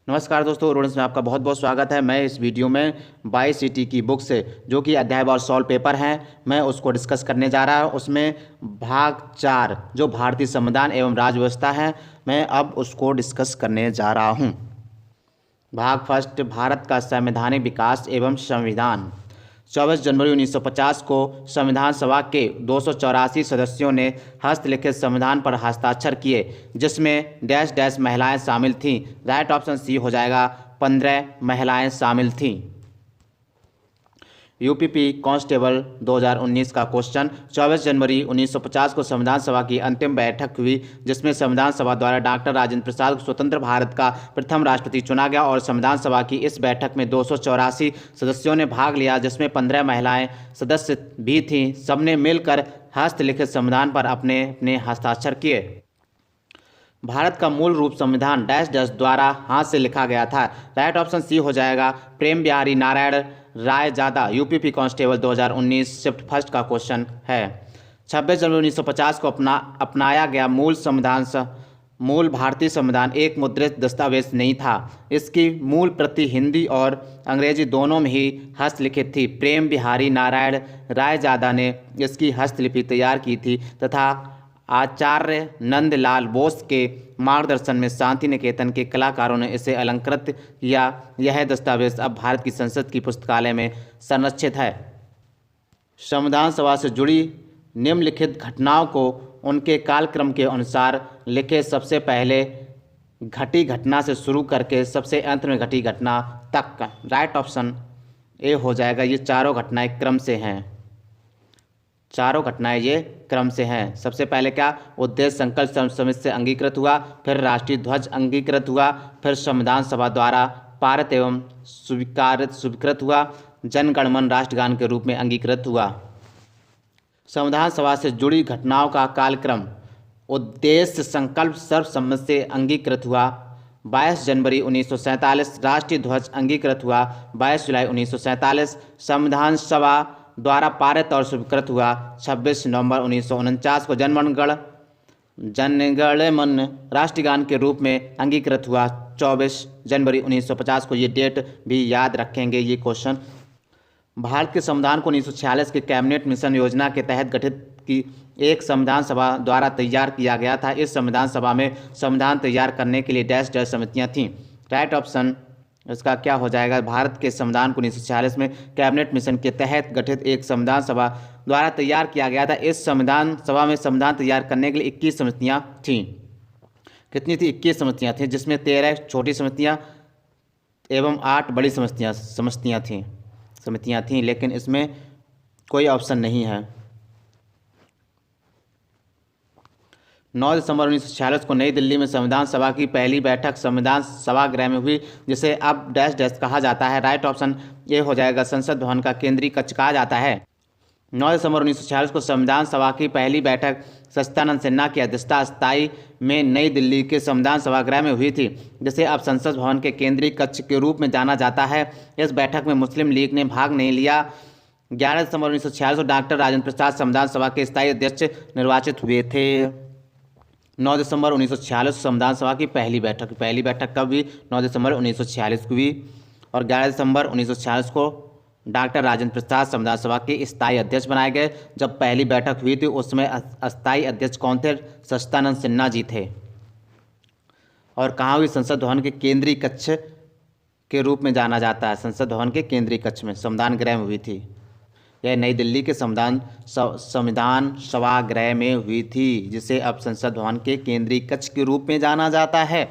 नमस्कार दोस्तों, रूडेंस में आपका बहुत बहुत स्वागत है। मैं इस वीडियो में 22 की बुक से जो कि अध्यायवार सॉल्व पेपर हैं, मैं उसको डिस्कस करने जा रहा हूं। उसमें भाग 4 जो भारतीय संविधान एवं राज्य व्यवस्था है, मैं अब उसको डिस्कस करने जा रहा हूं। भाग फर्स्ट, भारत का संवैधानिक विकास एवं संविधान। 24 जनवरी 1950 को संविधान सभा के 284 सदस्यों ने हस्तलिखित संविधान पर हस्ताक्षर किए, जिसमें डैश डैश महिलाएं शामिल थीं। राइट ऑप्शन सी हो जाएगा, 15 महिलाएं शामिल थीं। यूपीपी कांस्टेबल 2019 का क्वेश्चन। 24 जनवरी 1950 को संविधान सभा की अंतिम बैठक हुई, जिसमें संविधान सभा द्वारा डॉक्टर राजेंद्र प्रसाद को स्वतंत्र भारत का प्रथम राष्ट्रपति चुना गया और संविधान सभा की इस बैठक में 284 सदस्यों ने भाग लिया, जिसमें 15 महिलाएं सदस्य भी थीं। सबने मिलकर हस्तलिखित संविधान पर अपने अपने हस्ताक्षर किए। भारत का मूल रूप संविधान डैश डैश द्वारा हाथ से लिखा गया था। राइट ऑप्शन सी हो जाएगा, Prem Bihari Narayan Raizada. UPP constable 2019 shift first का क्वेश्चन है। 26 जनवरी 1950 को अपनाया गया मूल भारतीय संविधान एक मुद्रित दस्तावेज नहीं था। इसकी मूल प्रति हिंदी और अंग्रेजी दोनों में ही हस्तलिखित थी। प्रेम बिहारी नारायण रायजादा ने इसकी हस्तलिपि तैयार की थी तथा आचार्य नंदलाल बोस के मार्गदर्शन में शांति निकेतन के कलाकारों ने इसे अलंकृत किया। यह दस्तावेज अब भारत की संसद की पुस्तकालय में संरक्षित है। संविधान सभा से जुड़ी निम्नलिखित घटनाओं को उनके कालक्रम के अनुसार लिखे, सबसे पहले घटी घटना से शुरू करके सबसे अंत में घटी घटना तक। राइट ऑप्शन ए हो जाएगा, ये चारों घटनाएं क्रम से हैं। चारों घटनाएं ये क्रम से हैं। सबसे पहले क्या, उद्देश्य संकल्प सर्वसम्मति से अंगीकृत हुआ, फिर राष्ट्रीय ध्वज अंगीकृत हुआ, फिर संविधान सभा द्वारा पारित एवं स्वीकृत हुआ, जनगणमन राष्ट्रगान के रूप में अंगीकृत हुआ। संविधान सभा से जुड़ी घटनाओं का कालक्रम। उद्देश्य संकल्प सर्वसम्मति से अंगीकृत हुआ, 22 जनवरी 1947। राष्ट्रीय ध्वज अंगीकृत हुआ 22 जुलाई 1947। संविधान सभा द्वारा पारित और स्वीकृत हुआ 26 नवंबर 1949 को। जनगणमन राष्ट्रगान के रूप में अंगीकृत हुआ 24 जनवरी 1950 को। ये डेट भी याद रखेंगे ये क्वेश्चन। भारत के संविधान को 1946 के कैबिनेट मिशन योजना के तहत गठित की एक संविधान सभा द्वारा तैयार किया गया था। इस संविधान सभा में संविधान तैयार करने के लिए डैश डैश समितियाँ थीं। राइट ऑप्शन इसका क्या हो जाएगा, भारत के संविधान को 1946 में कैबिनेट मिशन के तहत गठित एक संविधान सभा द्वारा तैयार किया गया था। इस संविधान सभा में संविधान तैयार करने के लिए 21 समितियाँ थीं। कितनी थी? 21 समितियाँ थीं, जिसमें 13 छोटी समितियाँ एवं 8 बड़ी समितियाँ थीं, लेकिन इसमें कोई ऑप्शन नहीं है। 9 दिसंबर 1946 को नई दिल्ली में संविधान सभा की पहली बैठक संविधान सभागृह में हुई, जिसे अब डैश डैश कहा जाता है। राइट ऑप्शन ये हो जाएगा, संसद भवन का केंद्रीय कक्ष कहा जाता है। 9 दिसंबर 1946 को संविधान सभा की पहली बैठक सच्चिदानंद सिन्हा की अध्यक्षता स्थायी में नई दिल्ली के संविधान सभागृह में हुई थी, जिसे अब संसद भवन के केंद्रीय कक्ष के रूप में जाना जाता है। इस बैठक में मुस्लिम लीग ने भाग नहीं लिया। 11 दिसंबर 1946 को डॉक्टर राजेंद्र प्रसाद संविधान सभा के स्थायी अध्यक्ष निर्वाचित हुए थे। 9 दिसंबर 1946 संविधान सभा की पहली बैठक कब हुई? 9 दिसंबर 1946 को हुई। और 11 दिसंबर 1946 को डॉक्टर राजेंद्र प्रसाद संविधान सभा के स्थायी अध्यक्ष बनाए गए। जब पहली बैठक हुई थी उसमें अस्थायी अध्यक्ष कौन थे? सच्चिदानंद सिन्हा जी थे। और कहाँ हुई? संसद भवन के केंद्रीय कक्ष के रूप में जाना जाता है। संसद भवन के केंद्रीय कक्ष में संविधान गृह में हुई थी। यह नई दिल्ली के संविधान सभागृह में हुई थी, जिसे अब संसद भवन के केंद्रीय कक्ष के रूप में जाना जाता है।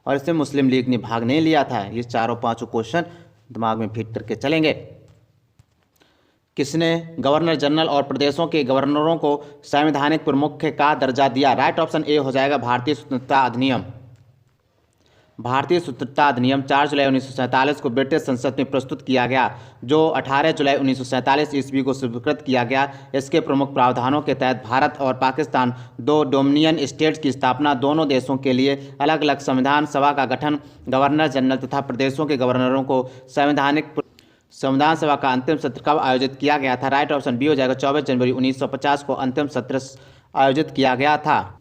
और इसमें मुस्लिम लीग ने भाग नहीं लिया था। ये चारों पांचों क्वेश्चन दिमाग में फिट करके चलेंगे। किसने गवर्नर जनरल और प्रदेशों के गवर्नरों को संवैधानिक प्रमुख का दर्जा दिया? राइट ऑप्शन ए हो जाएगा, भारतीय स्वतंत्रता अधिनियम। भारतीय स्वतंत्रता अधिनियम 4 जुलाई 1947 को ब्रिटिश संसद में प्रस्तुत किया गया, जो 18 जुलाई 1947 ईस्वी को स्वीकृत किया गया। इसके प्रमुख प्रावधानों के तहत भारत और पाकिस्तान दो डोमिनियन स्टेट्स की स्थापना, दोनों देशों के लिए अलग अलग संविधान सभा का गठन, गवर्नर जनरल तथा प्रदेशों के गवर्नरों को संविधान सभा का अंतिम सत्र कब आयोजित किया गया था? राइट ऑप्शन बी हो जाएगा, 24 जनवरी 1950 को अंतिम सत्र आयोजित किया गया था।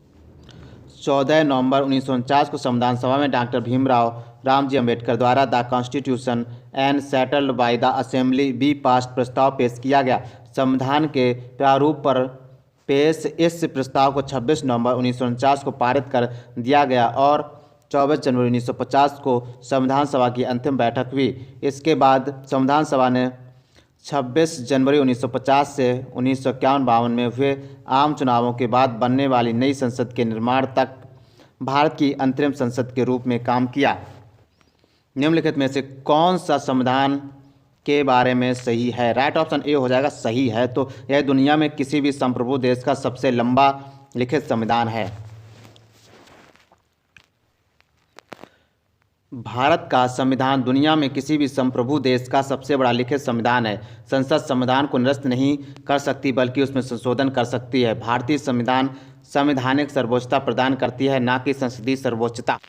14 नवंबर 1949 को संविधान सभा में डॉक्टर भीमराव रामजी अम्बेडकर द्वारा the constitution and settled by the assembly B past प्रस्ताव पेश किया गया। संविधान के प्रारूप पर पेश इस प्रस्ताव को 26 नवंबर 1949 को पारित कर दिया गया और 24 जनवरी 1950 को संविधान सभा की अंतिम बैठक हुई। इसके बाद संविधान सभा ने 26 जनवरी 1950 से 1951-52 में हुए आम चुनावों के बाद बनने वाली नई संसद के निर्माण तक भारत की अंतरिम संसद के रूप में काम किया। निम्नलिखित में से कौन सा संविधान के बारे में सही है? राइट ऑप्शन ए हो जाएगा सही है। तो यह दुनिया में किसी भी संप्रभु देश का सबसे लंबा लिखित संविधान है। भारत का संविधान दुनिया में किसी भी संप्रभु देश का सबसे बड़ा लिखित संविधान है। संसद संविधान को निरस्त नहीं कर सकती बल्कि उसमें संशोधन कर सकती है। भारतीय संविधान संवैधानिक सर्वोच्चता प्रदान करती है, ना कि संसदीय सर्वोच्चता।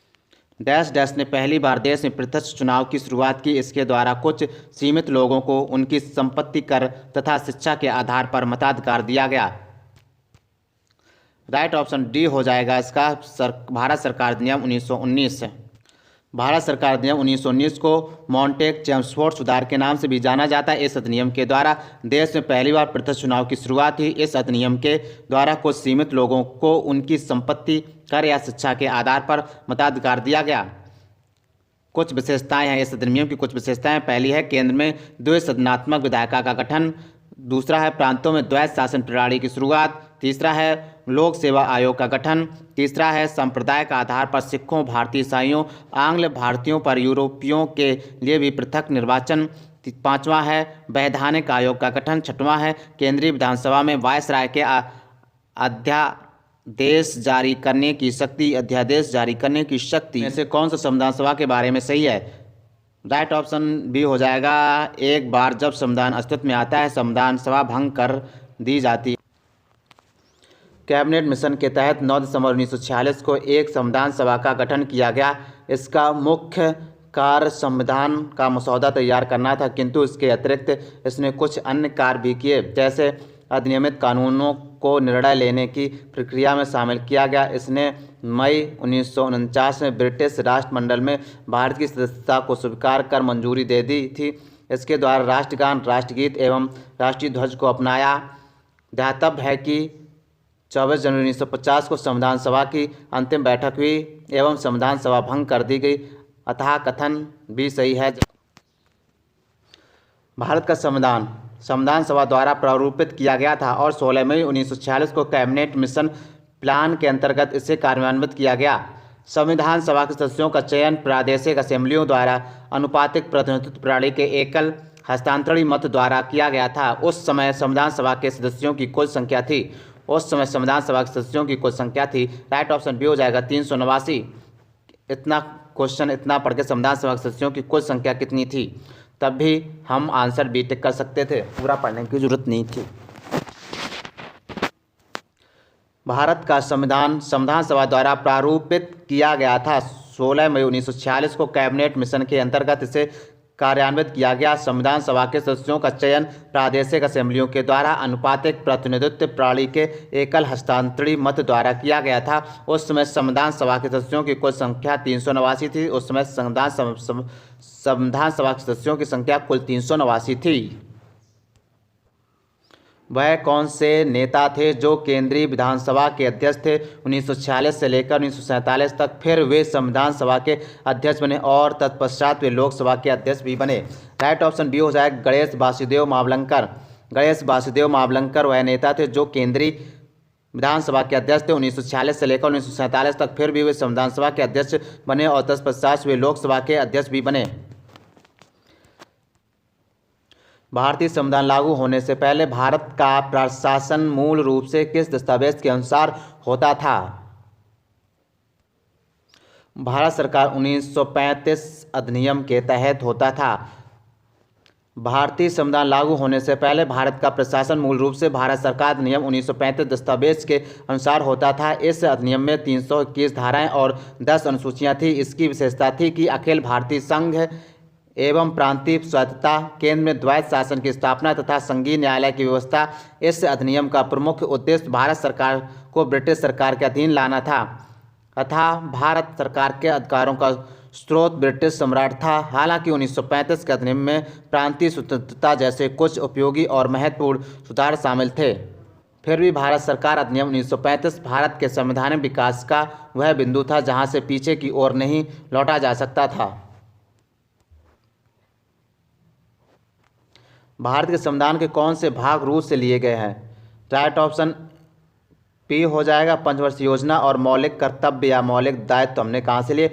डैश डैश ने पहली बार देश में प्रत्यक्ष चुनाव की शुरुआत की। इसके द्वारा कुछ सीमित लोगों को उनकी संपत्ति कर तथा शिक्षा के आधार पर मताधिकार दिया गया। राइट ऑप्शन डी हो जाएगा इसका भारत सरकार अधिनियम 1919। भारत सरकार अधिनियम 1919 को मॉन्टेग चेम्सफोर्ड सुधार के नाम से भी जाना जाता है। इस अधिनियम के द्वारा देश में पहली बार प्रत्यक्ष चुनाव की शुरुआत हुई। इस अधिनियम के द्वारा कुछ सीमित लोगों को उनकी संपत्ति, कर या शिक्षा के आधार पर मताधिकार दिया गया। कुछ विशेषताएं हैं इस अधिनियम की। कुछ विशेषताएं, पहली है केंद्र में द्विसदनात्मक विधायिका का गठन। दूसरा है प्रांतों में द्वैध शासन प्रणाली की शुरुआत। तीसरा है लोक सेवा आयोग का गठन। तीसरा है संप्रदाय का आधार पर सिखों, भारतीय ईसाइयों, आंग्ल भारतीयों पर यूरोपियों के लिए भी पृथक निर्वाचन। पांचवा है वैधानिक आयोग का गठन। छठवां है केंद्रीय विधानसभा में वायसराय के अध्यादेश जारी करने की शक्ति। ऐसे कौन सा संविधान सभा के बारे में सही है? राइट ऑप्शन बी हो जाएगा एक बार जब संविधान अस्तित्व में आता है संविधान सभा भंग कर दी जाती है। कैबिनेट मिशन के तहत 9 दिसंबर 1946 को एक संविधान सभा का गठन किया गया। इसका मुख्य कार्य संविधान का मसौदा तैयार करना था, किंतु इसके अतिरिक्त इसने कुछ अन्य कार्य भी किए, जैसे अधिनियमित कानूनों को निर्णय लेने की प्रक्रिया में शामिल किया गया। इसने मई 1949 में ब्रिटिश राष्ट्रमंडल में भारत की सदस्यता को स्वीकार कर मंजूरी दे दी थी। इसके द्वारा राष्ट्रगान, राष्ट्रगीत एवं राष्ट्रीय ध्वज को अपनाया। ध्यातव्य है कि 24 जनवरी 1950 को संविधान सभा की अंतिम बैठक हुई एवं संविधान सभा भंग कर दी गई, अतः कथन भी सही है। भारत का संविधान सभा द्वारा प्रारूपित किया गया था और 16 मई 1946 को कैबिनेट मिशन प्लान के अंतर्गत इसे कार्यान्वित किया गया। संविधान सभा के सदस्यों का चयन प्रादेशिक असेंबलियों द्वारा अनुपातिक प्रतिनिधित्व प्रणाली के एकल हस्तांतरणीय मत द्वारा किया गया था। उस समय संविधान सभा के सदस्यों की कुल संख्या थी। राइट ऑप्शन बी हो जाएगा 389। इतना क्वेश्चन इतना पढ़ के संविधान सभा के सदस्यों की कुल संख्या कितनी थी, तब भी हम आंसर बी टिक कर सकते थे, पूरा पढ़ने की जरूरत नहीं थी। भारत का संविधान सभा द्वारा प्रारूपित किया गया था। 16 मई 1946 को कैबिनेट मिशन के अंतर्गत इसे कार्यान्वित किया गया। संविधान सभा के सदस्यों का चयन प्रादेशिक असेंबलियों के द्वारा अनुपातिक प्रतिनिधित्व प्रणाली के एकल हस्तांतरणीय मत द्वारा किया गया था। उस समय संविधान सभा के सदस्यों की कुल संख्या 389 थी। उस समय संविधान सभा के सदस्यों की संख्या कुल 389 थी। वह कौन से नेता थे जो केंद्रीय विधानसभा के अध्यक्ष थे 1946 से लेकर 1947 तक? फिर वे संविधान सभा के अध्यक्ष बने और तत्पश्चात वे लोकसभा के अध्यक्ष भी बने। राइट ऑप्शन बी हो जाएगा गणेश वासुदेव मावलंकर। गणेश वासुदेव मावलंकर वह नेता थे जो केंद्रीय विधानसभा के अध्यक्ष थे 1946 से लेकर 1947 तक। फिर भी वे संविधान सभा के अध्यक्ष बने और तत्पश्चात वे लोकसभा के अध्यक्ष भी बने। भारतीय संविधान लागू होने से पहले भारत का प्रशासन मूल रूप से किस दस्तावेज के अनुसार होता था? भारत सरकार 1935 अधिनियम के तहत होता था। भारतीय संविधान लागू होने से पहले भारत का प्रशासन मूल रूप से भारत सरकार अधिनियम 1935 दस्तावेज के अनुसार होता था। इस अधिनियम में 321 धाराएं और 10 अनुसूचियां थी। इसकी विशेषता थी कि अखिल भारतीय संघ एवं प्रांतीय स्वायत्तता, केंद्र में द्वैध शासन की स्थापना तथा संघीय न्यायालय की व्यवस्था। इस अधिनियम का प्रमुख उद्देश्य भारत सरकार को ब्रिटिश सरकार के अधीन लाना था। अतः भारत सरकार के अधिकारों का स्रोत ब्रिटिश सम्राट था। हालांकि 1935 के अधिनियम में प्रांतीय स्वतंत्रता जैसे कुछ उपयोगी और महत्वपूर्ण सुधार शामिल थे, फिर भी भारत सरकार अधिनियम 1935 भारत के संवैधानिक विकास का वह बिंदु था जहां से पीछे की ओर नहीं लौटा जा सकता था। भारत के संविधान के कौन से भाग रूस से लिए गए हैं? राइट ऑप्शन पी हो जाएगा पंचवर्षीय योजना और मौलिक कर्तव्य या मौलिक दायित्व हमने कहां से लिए?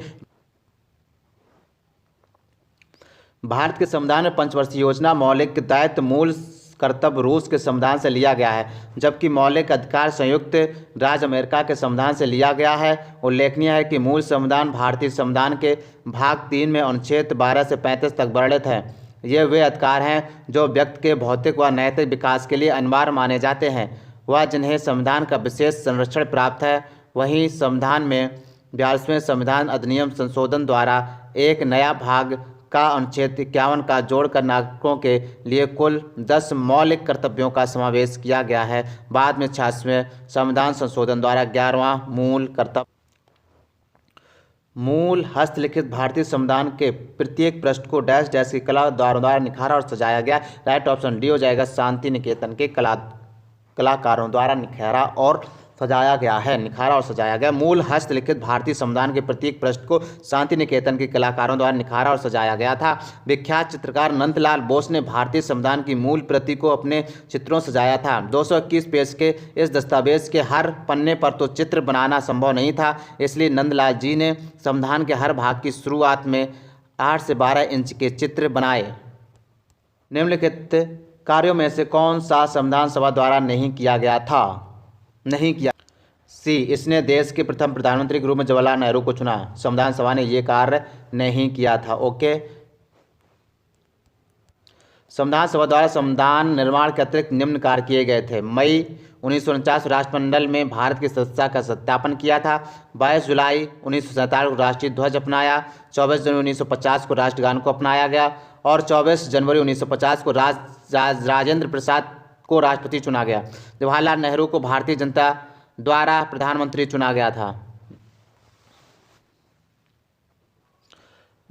भारत के संविधान में पंचवर्षीय योजना, मौलिक दायित्व, मूल कर्तव्य रूस के संविधान से लिया गया है, जबकि मौलिक अधिकार संयुक्त राज्य अमेरिका के संविधान से लिया गया है। उल्लेखनीय है कि मूल संविधान भारतीय संविधान के भाग 3 में अनुच्छेद 12 से 35 तक वर्णित है। ये वे अधिकार हैं जो व्यक्ति के भौतिक व नैतिक विकास के लिए अनिवार्य माने जाते हैं व जिन्हें संविधान का विशेष संरक्षण प्राप्त है। वहीं संविधान में 42वें संविधान अधिनियम संशोधन द्वारा एक नया भाग का अनुच्छेद 51 का जोड़कर नागरिकों के लिए कुल 10 मौलिक कर्तव्यों का समावेश किया गया है। बाद में 86वें संविधान संशोधन द्वारा 11वां मूल कर्तव्य। मूल हस्तलिखित भारतीय संविधान के प्रत्येक पृष्ठ को डैश डैश की कलाकारों द्वारा निखारा और सजाया गया। राइट ऑप्शन डी हो जाएगा शांति निकेतन के कलाकारों द्वारा निखारा और सजाया गया है। निखारा और सजाया गया। मूल हस्तलिखित भारतीय संविधान के प्रत्येक पृष्ठ को शांति निकेतन के कलाकारों द्वारा निखारा और सजाया गया था। विख्यात चित्रकार नंदलाल बोस ने भारतीय संविधान की मूल प्रति को अपने चित्रों सजाया था। 221 पेज के इस दस्तावेज के हर पन्ने पर तो चित्र बनाना संभव नहीं था, इसलिए नंदलाल जी ने संविधान के हर भाग की शुरुआत में 8 से 12 इंच के चित्र बनाए। निम्नलिखित कार्यों में से कौन सा संविधान सभा द्वारा नहीं किया गया था? नहीं किया। सी, इसने देश के प्रथम प्रधानमंत्री के रूप में जवाहरलाल नेहरू को चुना। संविधान सभा ने यह कार्य नहीं किया था। ओके। संविधान सभा द्वारा संविधान निर्माण के अतिरिक्त निम्न कार्य किए गए थे। मई 1949 राष्ट्रमंडल में भारत की सदस्यता का सत्यापन किया था। 22 जुलाई 1947 को राष्ट्रीय ध्वज अपनाया। 24 जनवरी 1950 को राष्ट्रगान को अपनाया गया और 24 जनवरी 1950 को राजेंद्र प्रसाद को राष्ट्रपति चुना गया। जवाहरलाल नेहरू को भारतीय जनता द्वारा प्रधानमंत्री चुना गया था।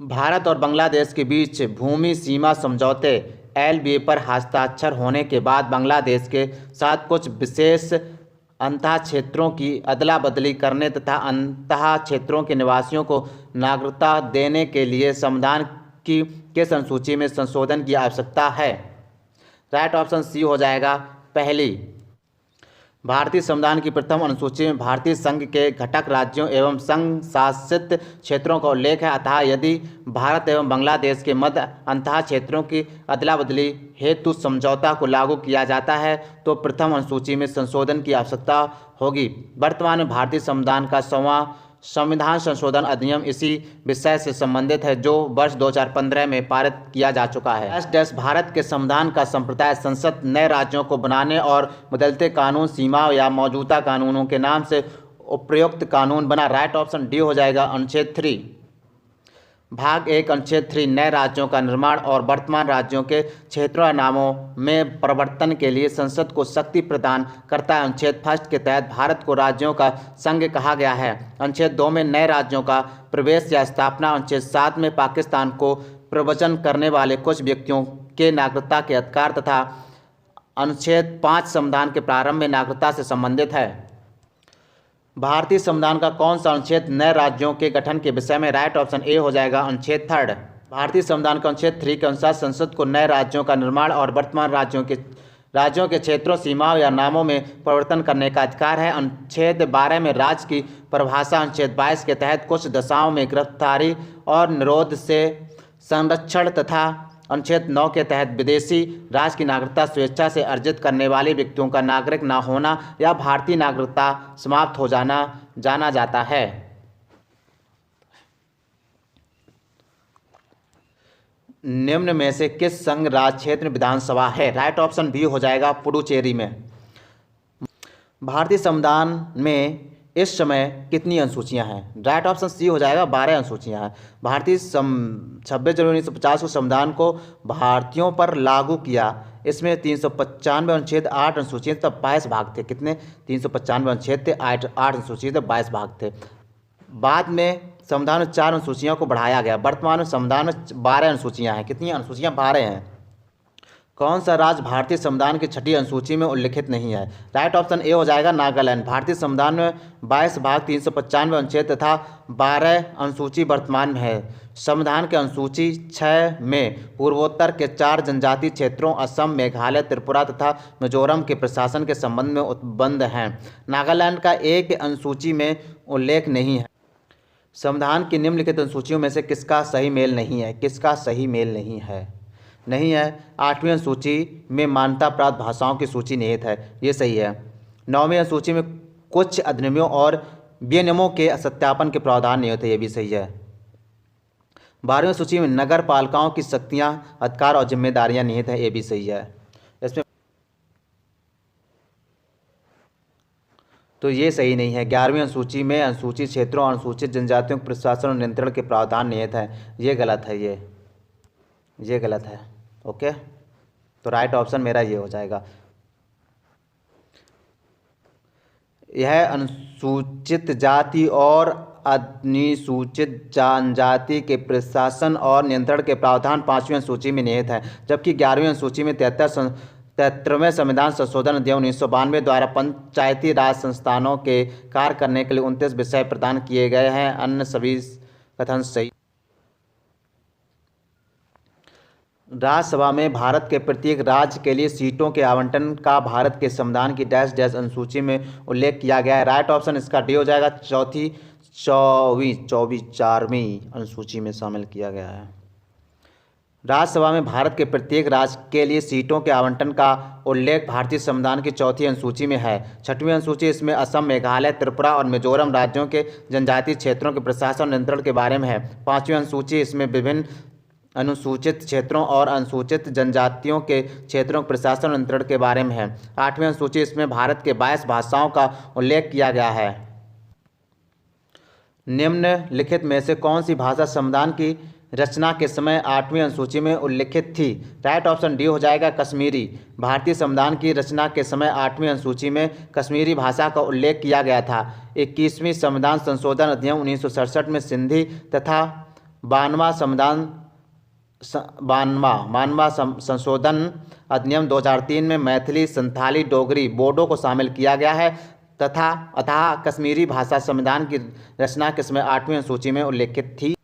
भारत और बांग्लादेश के बीच भूमि सीमा समझौते LBA पर हस्ताक्षर होने के बाद बांग्लादेश के साथ कुछ विशेष अंतः क्षेत्रों की अदला बदली करने तथा अंतः क्षेत्रों के निवासियों को नागरिकता देने के लिए संविधान की किस अनुसूची में संशोधन की आवश्यकता है? राइट ऑप्शन सी हो जाएगा पहली। भारतीय संविधान की प्रथम अनुसूची में भारतीय संघ के घटक राज्यों एवं संघ शासित क्षेत्रों का उल्लेख है। अतः यदि भारत एवं बांग्लादेश के मध्य अंतः क्षेत्रों की अदला बदली हेतु समझौता को लागू किया जाता है तो प्रथम अनुसूची में संशोधन की आवश्यकता होगी। वर्तमान में भारतीय संविधान का 100वां संविधान संशोधन अधिनियम इसी विषय से संबंधित है जो वर्ष 2015 में पारित किया जा चुका है। भारत के संविधान का संप्रदाय संसद नए राज्यों को बनाने और बदलते कानून, सीमा या मौजूदा कानूनों के नाम से उपयुक्त कानून बना। राइट ऑप्शन डी हो जाएगा अनुच्छेद 3। भाग 1 अनुच्छेद 3 नए राज्यों का निर्माण और वर्तमान राज्यों के क्षेत्रों या नामों में परिवर्तन के लिए संसद को शक्ति प्रदान करता है। अनुच्छेद 1 के तहत भारत को राज्यों का संघ कहा गया है। अनुच्छेद 2 में नए राज्यों का प्रवेश या स्थापना। अनुच्छेद 7 में पाकिस्तान को प्रवचन करने वाले कुछ व्यक्तियों के नागरिकता के अधिकार तथा अनुच्छेद 5 संविधान के प्रारंभ में नागरिकता से संबंधित है। भारतीय संविधान का कौन सा अनुच्छेद नए राज्यों के गठन के विषय में? राइट ऑप्शन ए हो जाएगा अनुच्छेद 3। भारतीय संविधान का अनुच्छेद 3 के अनुसार संसद को नए राज्यों का निर्माण और वर्तमान राज्यों के क्षेत्रों, सीमाओं या नामों में परिवर्तन करने का अधिकार है। अनुच्छेद 12 में राज्य की परिभाषा। अनुच्छेद 22 के तहत कुछ दशाओं में गिरफ्तारी और निरोध से संरक्षण तथा अनुच्छेद 9 के तहत विदेशी राष्ट्र की नागरिकता स्वेच्छा से अर्जित करने वाले व्यक्तियों का नागरिक न होना या भारतीय नागरिकता समाप्त हो जाना जाना जाता है। निम्न में से किस संघ राज्य क्षेत्र विधानसभा है? राइट ऑप्शन बी हो जाएगा पुडुचेरी में। भारतीय संविधान में इस समय कितनी अनुसूचियां हैं? राइट ऑप्शन सी हो जाएगा 12 अनुसूचियां हैं। भारतीय 26 जनवरी 1950 को संविधान को भारतीयों पर लागू किया। इसमें 395 अनुच्छेद 8 अनुसूचियां तब 22 भाग थे। कितने? 395 अनुच्छेद थे, 8 अनुसूचित 22 भाग थे। बाद में संविधान में 4 अनुसूचियों को बढ़ाया गया। वर्तमान में संविधान में 12 अनुसूचियाँ हैं। कितनी अनुसूचियाँ? 12 हैं। कौन सा राज्य भारतीय संविधान की 6ठी अनुसूची में उल्लिखित नहीं है? राइट ऑप्शन ए हो जाएगा नागालैंड। भारतीय संविधान में 22 भाग 395 अनुच्छेद तथा 12 अनुसूची वर्तमान में है। संविधान के अनुसूची 6 में पूर्वोत्तर के 4 जनजातीय क्षेत्रों असम, मेघालय, त्रिपुरा तथा मिजोरम के प्रशासन के संबंध में उपबंध हैं। नागालैंड का एक अनुसूची में उल्लेख नहीं है। संविधान की निम्नलिखित अनुसूचियों में से किसका सही मेल नहीं है? किसका सही मेल नहीं है? नहीं है। 8वीं अनुसूची में मान्यता प्राप्त भाषाओं की सूची निहित है, ये सही है। 9वीं अनुसूची में कुछ अधिनियमों और विनियमों के सत्यापन के प्रावधान निहित है, ये भी सही है। 12वीं अनुसूची में नगर पालिकाओं की शक्तियां, अधिकार और जिम्मेदारियां निहित है, ये भी सही है। इसमें तो ये सही नहीं है। 11वीं अनुसूची में अनुसूचित क्षेत्रों और अनुसूचित जनजातियों के प्रशासन और नियंत्रण के प्रावधान निहित है, ये गलत है। ये गलत है। ओके, तो राइट ऑप्शन मेरा ये हो जाएगा। यह अनुसूचित जाति और अनुसूचित जनजाति के प्रशासन और नियंत्रण के प्रावधान 5वीं अनुसूची में निहित है, जबकि 11वीं अनुसूची में 73वें संविधान संशोधन अधिनियम 1992 द्वारा पंचायती राज संस्थानों के कार्य करने के लिए 29 विषय प्रदान किए गए हैं। अन्य सभी कथन सही। राज्यसभा में भारत के प्रत्येक राज्य के लिए सीटों के आवंटन का भारत के संविधान की डैश डैश अनुसूची में उल्लेख किया गया है। राइट ऑप्शन इसका डी हो जाएगा। 4वीं अनुसूची में शामिल किया गया है। राज्यसभा में भारत के प्रत्येक राज्य के लिए सीटों के आवंटन का उल्लेख भारतीय संविधान की 4थी अनुसूची में है। 6वीं अनुसूची इसमें असम, मेघालय, त्रिपुरा और मिजोरम राज्यों के जनजातीय क्षेत्रों के प्रशासन और नियंत्रण के बारे में है। 5वीं अनुसूची इसमें विभिन्न अनुसूचित क्षेत्रों और अनुसूचित जनजातियों के क्षेत्रों के प्रशासन और नियंत्रण के बारे में है। 8वीं अनुसूची इसमें भारत के 22 भाषाओं का उल्लेख किया गया है। निम्नलिखित में से कौन सी भाषा संविधान की रचना के समय 8वीं अनुसूची में उल्लिखित थी? राइट ऑप्शन डी हो जाएगा कश्मीरी। भारतीय संविधान की रचना के समय 8वीं अनुसूची में कश्मीरी भाषा का उल्लेख किया गया था। 21वीं संविधान संशोधन अधिनियम 1967 में सिंधी तथा 92वां संशोधन अधिनियम 2003 में मैथिली, संथाली, डोगरी, बोडो को शामिल किया गया है तथा अतः कश्मीरी भाषा संविधान की रचना के समय 8वीं अनुसूची में उल्लेखित थी।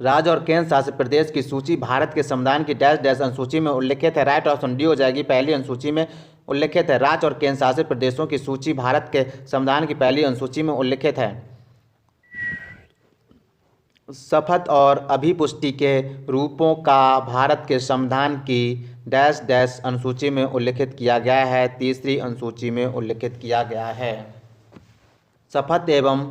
राज्य और केंद्र शासित प्रदेश की सूची भारत के संविधान की डैश डैश अनुसूची में उल्लेखित है। राइट ऑप्शन डी हो जाएगी। पहली अनुसूची में उल्लेखित है। राज्य और केंद्र शासित प्रदेशों की सूची भारत के संविधान की पहली अनुसूची में उल्लेखित है। शपथ और अभिपुष्टि के रूपों का भारत के संविधान की डैश डैश अनुसूची में उल्लेखित किया गया है। 3री अनुसूची में उल्लेखित किया गया है। शपथ एवं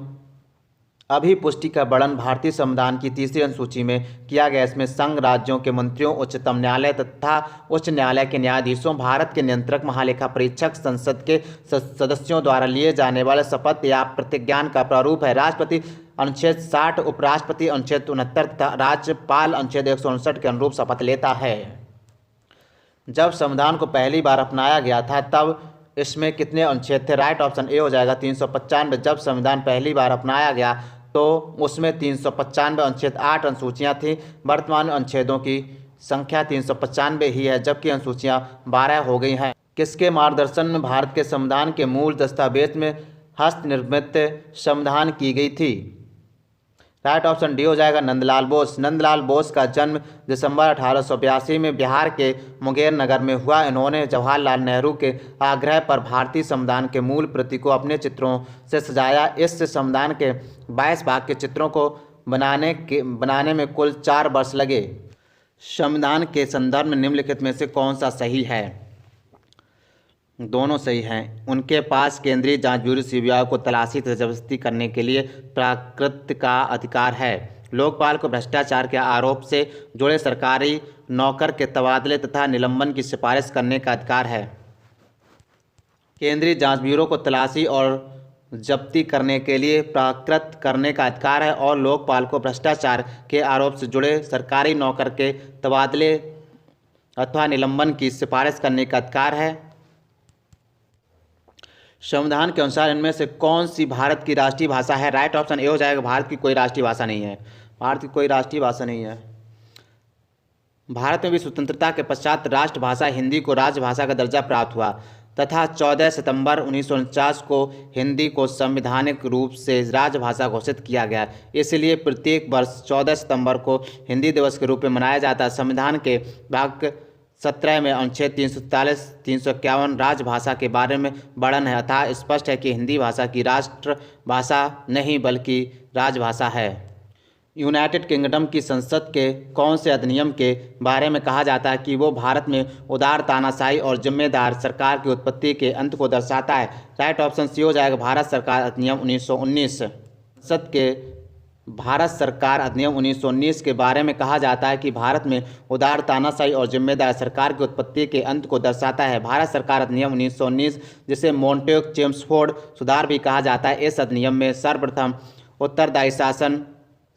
अभिपुष्टि का वर्णन भारतीय संविधान की 3री अनुसूची में किया गया। इसमें संघ राज्यों के मंत्रियों, उच्चतम न्यायालय तथा उच्च न्यायालय के न्यायाधीशों, भारत के नियंत्रक, महालेखा परीक्षक, संसद के सदस्यों द्वारा लिए जाने वाले शपथ या प्रतिज्ञान का प्रारूप है। राष्ट्रपति अनुच्छेद 60, उपराष्ट्रपति अनुच्छेद 69 तथा राज्यपाल अनुच्छेद 159 के अनुरूप शपथ लेता है। जब संविधान को पहली बार अपनाया गया था तब इसमें कितने अनुच्छेद थे? राइट ऑप्शन ए हो जाएगा 395। जब संविधान पहली बार अपनाया गया तो उसमें 395 अनुच्छेद 8 अनुसूचियाँ थीं। वर्तमान अनुच्छेदों की संख्या 395 ही है, जबकि अनुसूचियाँ 12 हो गई हैं। किसके मार्गदर्शन में भारत के संविधान के मूल दस्तावेज में हस्तनिर्मित संविधान की गई थी? राइट ऑप्शन डी हो जाएगा नंदलाल बोस। नंदलाल बोस का जन्म दिसंबर 1882 में बिहार के मुंगेर नगर में हुआ। इन्होंने जवाहरलाल नेहरू के आग्रह पर भारतीय संविधान के मूल प्रति को अपने चित्रों से सजाया। इस संविधान के 22 भाग के चित्रों को बनाने में कुल 4 वर्ष लगे। संविधान के संदर्भ में निम्नलिखित में से कौन सा सही है? दोनों सही हैं। उनके पास केंद्रीय जांच ब्यूरो सीबीआई को तलाशी जबरदस्ती करने के लिए प्राकृत का अधिकार है। लोकपाल को भ्रष्टाचार के आरोप से जुड़े सरकारी नौकर के तबादले तथा निलंबन की सिफारिश करने का अधिकार है। केंद्रीय जांच ब्यूरो को तलाशी और जब्ती करने के लिए प्राकृत करने का अधिकार है और लोकपाल को भ्रष्टाचार के आरोप से जुड़े सरकारी नौकर के तबादले अथवा निलंबन की सिफारिश करने का अधिकार है। संविधान के अनुसार इनमें से कौन सी भारत की राष्ट्रीय भाषा है? राइट ऑप्शन ए हो जाएगा, भारत की कोई राष्ट्रीय भाषा नहीं है। भारत की कोई राष्ट्रीय भाषा नहीं है। भारत में भी स्वतंत्रता के पश्चात राष्ट्रभाषा हिंदी को राजभाषा का दर्जा प्राप्त हुआ तथा 14 सितंबर 1949 को हिंदी को संवैधानिक रूप से राजभाषा घोषित किया गया। इसलिए प्रत्येक वर्ष 14 सितंबर को हिंदी दिवस के रूप में मनाया जाता है। संविधान के भाग 17 में अनुच्छेद 343, 351 राजभाषा के बारे में वर्णन है, अतः स्पष्ट है कि हिंदी भाषा की राष्ट्रभाषा नहीं बल्कि राजभाषा है। यूनाइटेड किंगडम की संसद के कौन से अधिनियम के बारे में कहा जाता है कि वो भारत में उदार, तानाशाही और जिम्मेदार सरकार की उत्पत्ति के अंत को दर्शाता है? राइट ऑप्शन सी हो जाएगा, भारत सरकार अधिनियम 1919। संसद के भारत सरकार अधिनियम 1919 के बारे में कहा जाता है कि भारत में उदार, तानाशाही और जिम्मेदार सरकार की उत्पत्ति के अंत को दर्शाता है। भारत सरकार अधिनियम 1919, जिसे मॉन्टेग चेम्सफोर्ड सुधार भी कहा जाता है, इस अधिनियम में सर्वप्रथम उत्तरदायी शासन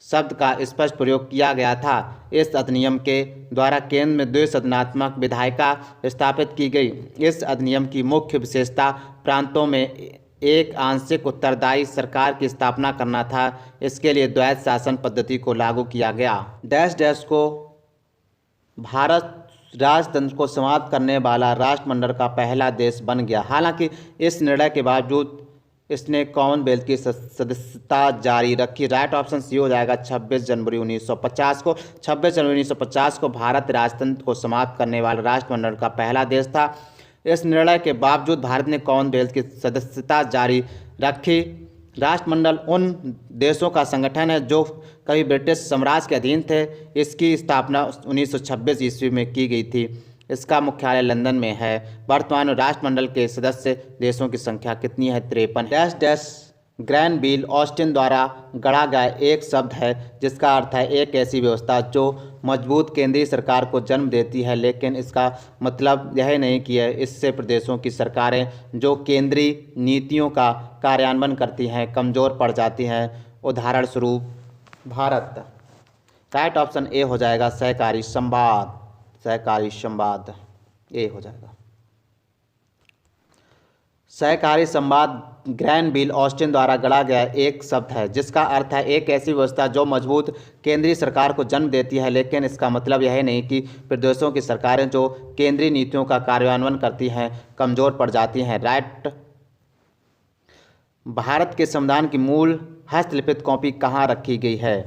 शब्द का स्पष्ट प्रयोग किया गया था। इस अधिनियम के द्वारा केंद्र में द्विसदनात्मक विधायिका स्थापित की गई। इस अधिनियम की मुख्य विशेषता प्रांतों में एक आंशिक उत्तरदायी सरकार की स्थापना करना था। इसके लिए द्वैध शासन पद्धति को लागू किया गया। डैश डैश को भारत राजतंत्र को समाप्त करने वाला राष्ट्रमंडल का पहला देश बन गया। हालांकि इस निर्णय के बावजूद इसने कॉमनवेल्थ की सदस्यता जारी रखी। राइट ऑप्शन सी हो जाएगा, 26 जनवरी 1950 को। 26 जनवरी 1950 को भारत राजतंत्र को समाप्त करने वाला राष्ट्रमंडल का पहला देश था। इस निर्णय के बावजूद भारत ने कॉमनवेल्थ की सदस्यता जारी रखी। राष्ट्रमंडल उन देशों का संगठन है जो कभी ब्रिटिश साम्राज्य के अधीन थे। इसकी स्थापना 1926 ईस्वी में की गई थी। इसका मुख्यालय लंदन में है। वर्तमान में राष्ट्रमंडल के सदस्य देशों की संख्या कितनी है? 53। डैश डैश ग्रैनविल ऑस्टिन द्वारा गढ़ा गया एक शब्द है जिसका अर्थ है एक ऐसी व्यवस्था जो मजबूत केंद्रीय सरकार को जन्म देती है, लेकिन इसका मतलब यह नहीं कि इससे प्रदेशों की सरकारें जो केंद्रीय नीतियों का कार्यान्वयन करती हैं कमज़ोर पड़ जाती हैं। उदाहरण स्वरूप भारत। राइट ऑप्शन ए हो जाएगा, सहकारी संवाद। सहकारी संवाद ए हो जाएगा। सहकारी संवाद ग्रैनविल ऑस्टिन द्वारा गढ़ा गया एक शब्द है जिसका अर्थ है एक ऐसी व्यवस्था जो मजबूत केंद्रीय सरकार को जन्म देती है, लेकिन इसका मतलब यह नहीं कि प्रदेशों की सरकारें जो केंद्रीय नीतियों का कार्यान्वयन करती हैं कमज़ोर पड़ जाती हैं। राइट। भारत के संविधान की मूल हस्तलिखित कॉपी कहाँ रखी गई है?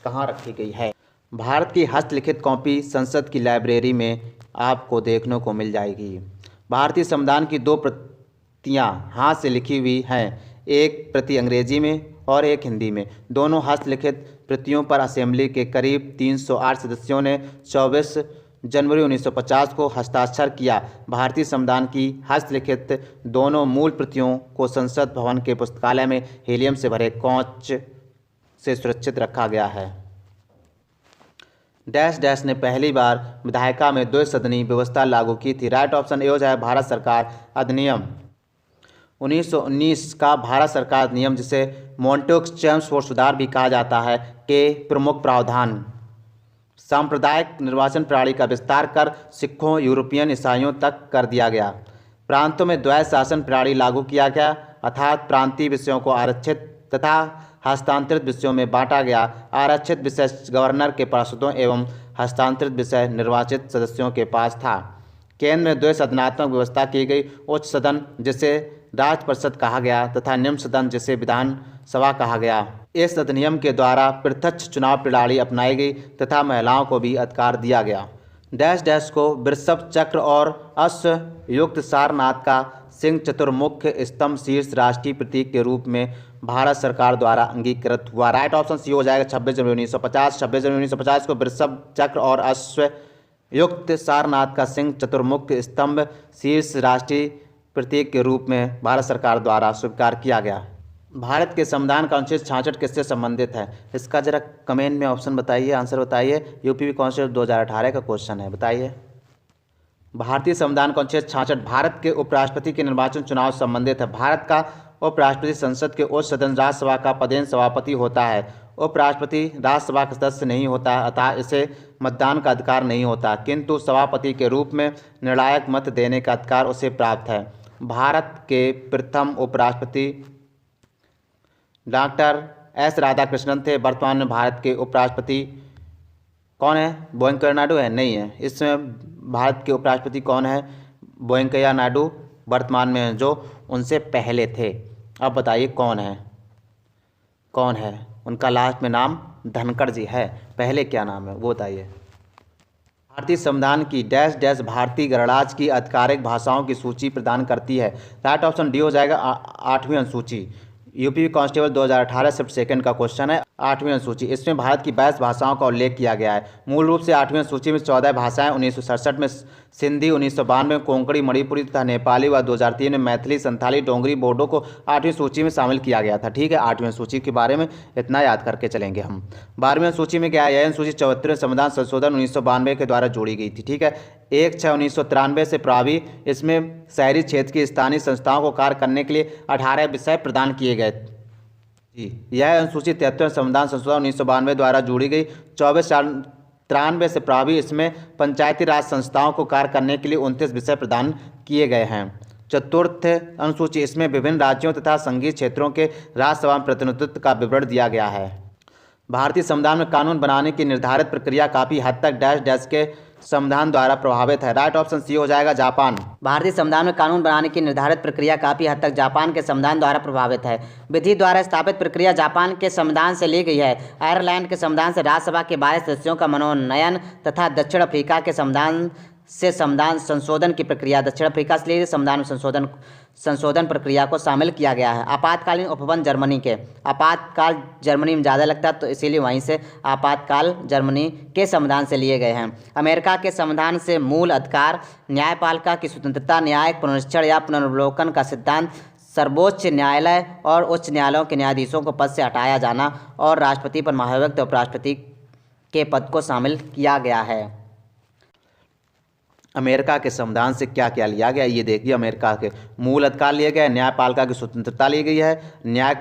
कहाँ रखी गई है? भारत की हस्तलिखित कॉपी संसद की लाइब्रेरी में आपको देखने को मिल जाएगी। भारतीय संविधान की 2 प्रतियां हाथ से लिखी हुई हैं, एक प्रति अंग्रेजी में और एक हिंदी में। दोनों हस्तलिखित प्रतियों पर असेंबली के करीब 308 सदस्यों ने 24 जनवरी 1950 को हस्ताक्षर किया। भारतीय संविधान की हस्तलिखित दोनों मूल प्रतियों को संसद भवन के पुस्तकालय में हीलियम से भरे कांच से सुरक्षित रखा गया है। डैश डैश ने पहली बार विधायिका में द्विसदनीय व्यवस्था लागू की थी। राइट ऑप्शन ए हो जाए, भारत सरकार अधिनियम 1919 का भारत सरकार अधिनियम, जिसे मॉन्टेग चेम्सफोर्ड सुधार भी कहा जाता है, के प्रमुख प्रावधान सांप्रदायिक निर्वाचन प्रणाली का विस्तार कर सिखों, यूरोपियन ईसाइयों तक कर दिया गया। प्रांतों में द्वैध शासन प्रणाली लागू किया गया, अर्थात प्रांतीय विषयों को आरक्षित तथा हस्तांतरित विषयों में बांटा गया। आरक्षित विषय गवर्नर के पार्षदों एवं हस्तांतरित विषय निर्वाचित सदस्यों के पास था। केंद्र में द्विसदनात्मक व्यवस्था की गई, उच्च सदन जिसे राज्य परिषद कहा गया तथा निम्न सदन जिसे विधानसभा कहा गया। इस अधिनियम के द्वारा प्रत्यक्ष चुनाव प्रणाली अपनाई गई तथा महिलाओं को भी अधिकार दिया गया। डैश डैश को वृषभ चक्र और अश्वयुक्त सारनाथ का सिंह चतुर्मुख स्तंभ शीर्ष राष्ट्रीय प्रतीक के रूप में भारत सरकार द्वारा अंगीकृत हुआ। राइट ऑप्शन सी हो जाएगा, 26 जनवरी 1950। 26 जनवरी 1950 को वृषभ चक्र और अश्वयुक्त सारनाथ का सिंह चतुर्मुख स्तंभ शीर्ष राष्ट्रीय प्रतीक के रूप में भारत सरकार द्वारा स्वीकार किया गया। भारत के संविधान का अनुच्छेद 66 किससे संबंधित है? इसका जरा कमेंट में ऑप्शन बताइए, आंसर बताइए। यूपीवी कांस्टिट्यूशन 2018 का क्वेश्चन है, बताइए। भारतीय संविधान का अनुच्छेद 66 भारत के उपराष्ट्रपति के निर्वाचन चुनाव से संबंधित है। भारत का उपराष्ट्रपति संसद के उच्च सदन राज्यसभा का पदेन सभापति होता है। उपराष्ट्रपति राज्यसभा का सदस्य नहीं होता, अतः इसे मतदान का अधिकार नहीं होता, किंतु सभापति के रूप में निर्णायक मत देने का अधिकार उसे प्राप्त है। भारत के प्रथम उपराष्ट्रपति डॉक्टर एस राधाकृष्णन थे। वर्तमान में भारत के उपराष्ट्रपति कौन है? वेंकैया नायडू है? नहीं है। इसमें भारत के उपराष्ट्रपति कौन है? वेंकैया नायडू वर्तमान में हैं, जो उनसे पहले थे। अब बताइए कौन है? कौन है? उनका लास्ट में नाम धनखड़ जी है। पहले क्या नाम है वो बताइए। भारतीय संविधान की डैश डैश भारतीय गणराज्य की आधिकारिक भाषाओं की सूची प्रदान करती है। राइट ऑप्शन डी हो जाएगा 8वीं अनुसूची। यूपी कांस्टेबल 2018 शिफ्ट सेकंड का क्वेश्चन है, 8वीं अनुसूची। इसमें भारत की 22 भाषाओं का उल्लेख किया गया है। मूल रूप से 8वीं अनुसूची में 14 भाषाएं, 1967 में सिंधी, 1992 में कोंकणी, मणिपुरी तथा नेपाली व 2003 में मैथिली, संथाली, डोंगरी, बोडो को 8वीं सूची में शामिल किया गया था। ठीक है, 8वीं सूची के बारे में इतना याद करके चलेंगे हम। 12वीं सूची में क्या है? यह सूची 74वें संविधान संशोधन 1992 के द्वारा जोड़ी गई थी। ठीक है, 1/6/1993 से प्रभावी इसमें शहरी क्षेत्र की स्थानीय संस्थाओं को कार्य करने के लिए 18 विषय प्रदान किए गए जी। यह अनुसूची 73वें संविधान संशोधन 1992 द्वारा जोड़ी गई। 24/93 से प्रभावी इसमें पंचायती राज संस्थाओं को कार्य करने के लिए 29 विषय प्रदान किए गए हैं। चतुर्थ अनुसूची इसमें विभिन्न राज्यों तथा संघीय क्षेत्रों के राज्यसभा में प्रतिनिधित्व का विवरण दिया गया है। भारतीय संविधान में कानून बनाने की निर्धारित प्रक्रिया काफ़ी हद तक डैश डैश के संविधान द्वारा प्रभावित है। राइट ऑप्शन सी हो जाएगा जापान। भारतीय संविधान में कानून बनाने की निर्धारित प्रक्रिया काफ़ी हद तक जापान के संविधान द्वारा प्रभावित है। विधि द्वारा स्थापित प्रक्रिया जापान के संविधान से ली गई है। आयरलैंड के संविधान से राज्यसभा के 22 सदस्यों का मनोनयन तथा दक्षिण अफ्रीका के संविधान से संविधान संशोधन की प्रक्रिया दक्षिण अफ्रीका से लिए संविधान संशोधन प्रक्रिया को शामिल किया गया है। आपातकालीन उपबंध जर्मनी के आपातकाल जर्मनी में ज़्यादा लगता है, तो इसीलिए वहीं से आपातकाल जर्मनी के संविधान से लिए गए हैं। अमेरिका के संविधान से मूल अधिकार, न्यायपालिका की स्वतंत्रता, न्यायिक पुनरीक्षण या पुनर्वलोकन का सिद्धांत, सर्वोच्च न्यायालय और उच्च न्यायालयों के न्यायाधीशों को पद से हटाया जाना और राष्ट्रपति पर महाभियुक्त उपराष्ट्रपति के पद को शामिल किया गया है। अमेरिका के संविधान से क्या क्या लिया गया ये देखिए। अमेरिका के मूल अधिकार लिए गए, न्यायपालिका की स्वतंत्रता ली गई है, न्याय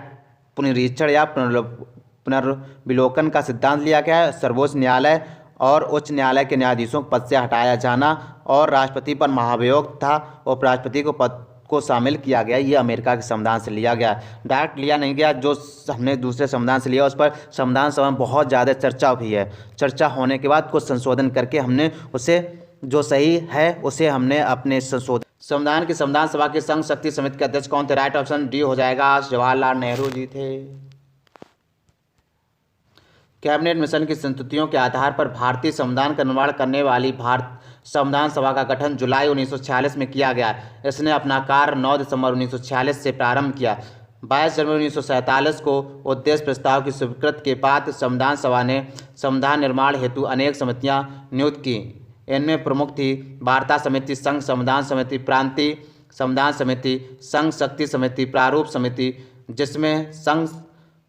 पुनरीक्षण या पुनर्विलोकन का सिद्धांत लिया गया है, सर्वोच्च न्यायालय और उच्च न्यायालय के न्यायाधीशों को पद से हटाया जाना और राष्ट्रपति पर महाभियोग तथा उपराष्ट्रपति को पद को शामिल किया गया। ये अमेरिका के संविधान से लिया गया। डायरेक्ट लिया नहीं गया, जो हमने दूसरे संविधान से लिया उस पर संविधान सभा में बहुत ज़्यादा चर्चा हुई है। चर्चा होने के बाद कुछ संशोधन करके हमने उसे जो सही है उसे हमने अपने संविधान की संविधान सभा की संघ शक्ति समिति के अध्यक्ष कौन थे? राइट ऑप्शन डी हो जाएगा जवाहरलाल नेहरू जी थे। कैबिनेट मिशन की संस्तुतियों के आधार पर भारतीय संविधान का निर्माण करने वाली भारत संविधान सभा का गठन जुलाई 1946 में किया गया। इसने अपना कार्य 9 दिसंबर 1946 से प्रारंभ किया। 22 जनवरी 1947 को उद्देश्य प्रस्ताव की स्वीकृति के बाद संविधान सभा ने संविधान निर्माण हेतु अनेक समितियां नियुक्त की। इनमें प्रमुख थी वार्ता समिति, संघ संविधान समिति, प्रांतीय संविधान समिति, संघ शक्ति समिति, प्रारूप समिति, जिसमें संघ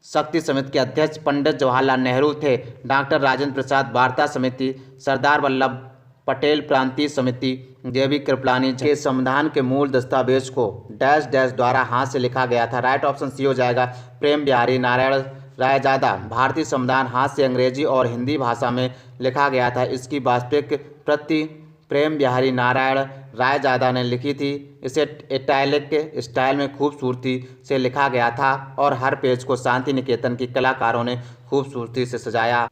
शक्ति समिति के अध्यक्ष पंडित जवाहरलाल नेहरू थे। डॉक्टर राजेंद्र प्रसाद वार्ता समिति, सरदार वल्लभ पटेल प्रांतीय समिति, जेबी कृपलानी के संविधान के मूल दस्तावेज को डैश डैश द्वारा हाथ से लिखा गया था। राइट ऑप्शन सी हो जाएगा प्रेम बिहारी नारायण रायजादा। भारतीय संविधान हाथ से अंग्रेजी और हिंदी भाषा में लिखा गया था। इसकी वास्तविक प्रति प्रेम बिहारी नारायण रायजादा ने लिखी थी। इसे इटैलिक स्टाइल में खूबसूरती से लिखा गया था और हर पेज को शांति निकेतन की कलाकारों ने खूबसूरती से सजाया।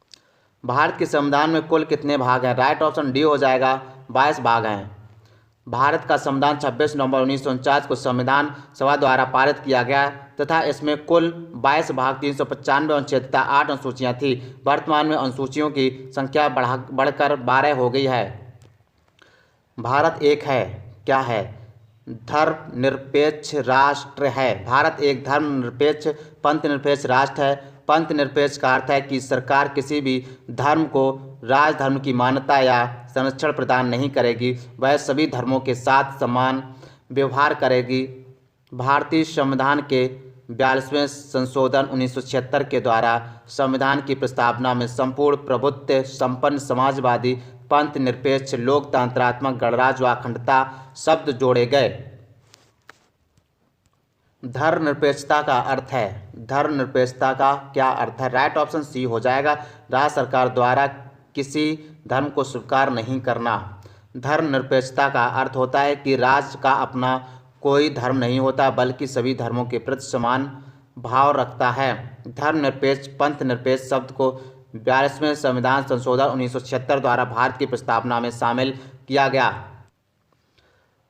भारत के संविधान में कुल कितने भाग हैं? राइट ऑप्शन डी हो जाएगा 22 भाग हैं। भारत का संविधान 26 नवंबर 1949 को संविधान सभा द्वारा पारित किया गया तथा इसमें कुल 22 भाग, 395 अनुच्छेद तथा 8 अनुसूचियाँ थी। वर्तमान में अनुसूचियों की संख्या बढ़कर 12 हो गई है। भारत एक है, क्या है? धर्मनिरपेक्ष राष्ट्र है। भारत एक धर्मनिरपेक्ष पंथ निरपेक्ष राष्ट्र है। पंथ निरपेक्ष का अर्थ है कि सरकार किसी भी धर्म को राजधर्म की मान्यता या संरक्षण प्रदान नहीं करेगी, वह सभी धर्मों के साथ समान व्यवहार करेगी। भारतीय संविधान के 42वें संशोधन 1976 के द्वारा संविधान की प्रस्तावना में संपूर्ण प्रभुत्व संपन्न समाजवादी पंथ निरपेक्ष लोकतंत्रात्मक गणराज्य व अखंडता शब्द जोड़े गए। धर्मनिरपेक्षता का अर्थ है, धर्मनिरपेक्षता का क्या अर्थ है? राइट ऑप्शन सी हो जाएगा राज्य सरकार द्वारा किसी धर्म को स्वीकार नहीं करना। धर्मनिरपेक्षता का अर्थ होता है कि राज्य का अपना कोई धर्म नहीं होता, बल्कि सभी धर्मों के प्रति समान भाव रखता है। धर्मनिरपेक्ष पंथ निरपेक्ष शब्द को 42वें संविधान संशोधन 1976 द्वारा भारत की प्रस्तावना में शामिल किया गया।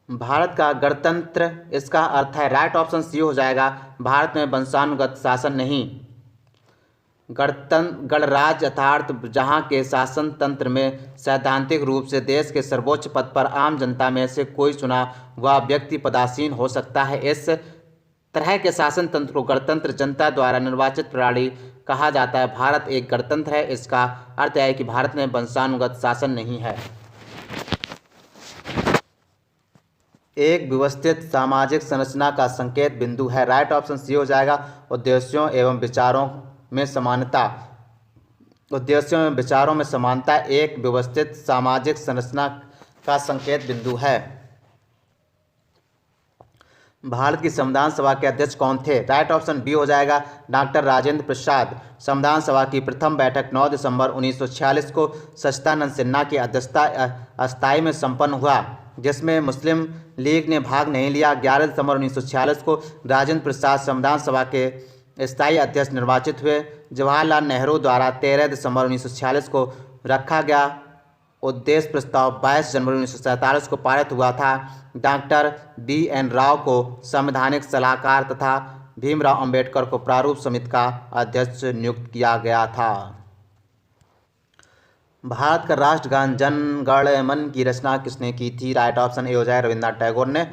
भारत का गणतंत्र, इसका अर्थ है, राइट ऑप्शन सी हो जाएगा, भारत में वंशानुगत शासन नहीं। गणराज्य अर्थात जहाँ के शासन तंत्र में सैद्धांतिक रूप से देश के सर्वोच्च पद पर आम जनता में से कोई चुना हुआ व्यक्ति पदासीन हो सकता है। इस तरह के शासन तंत्र को गणतंत्र, जनता द्वारा निर्वाचित प्रणाली कहा जाता है। भारत एक गणतंत्र है, इसका अर्थ है कि भारत में वंशानुगत शासन नहीं है। एक व्यवस्थित सामाजिक संरचना का संकेत बिंदु है, राइट ऑप्शन सी हो जाएगा, उद्देश्यों एवं विचारों में समानता। उद्देश्यों एवं विचारों में समानता एक व्यवस्थित सामाजिक संरचना का संकेत बिंदु है। भारत की संविधान सभा के अध्यक्ष कौन थे? राइट ऑप्शन बी हो जाएगा, डॉक्टर राजेंद्र प्रसाद। संविधान सभा की प्रथम बैठक 9 दिसंबर 1946 को सच्चिदानंद सिन्हा की अध्यक्षता अस्थायी में संपन्न हुआ, जिसमें मुस्लिम लीग ने भाग नहीं लिया। 11 दिसंबर 1946 को राजेंद्र प्रसाद संविधान सभा के स्थायी अध्यक्ष निर्वाचित हुए। जवाहरलाल नेहरू द्वारा 13 दिसंबर 1946 को रखा गया उद्देश्य प्रस्ताव 22 जनवरी 1947 को पारित हुआ था। डॉक्टर BN राव को संवैधानिक सलाहकार तथा भीमराव अंबेडकर को प्रारूप समिति का अध्यक्ष नियुक्त किया गया था। भारत का राष्ट्रगान जन गण मन की रचना किसने की थी? राइट ऑप्शन ए हो जाए, रविन्द्रनाथ टैगोर ने।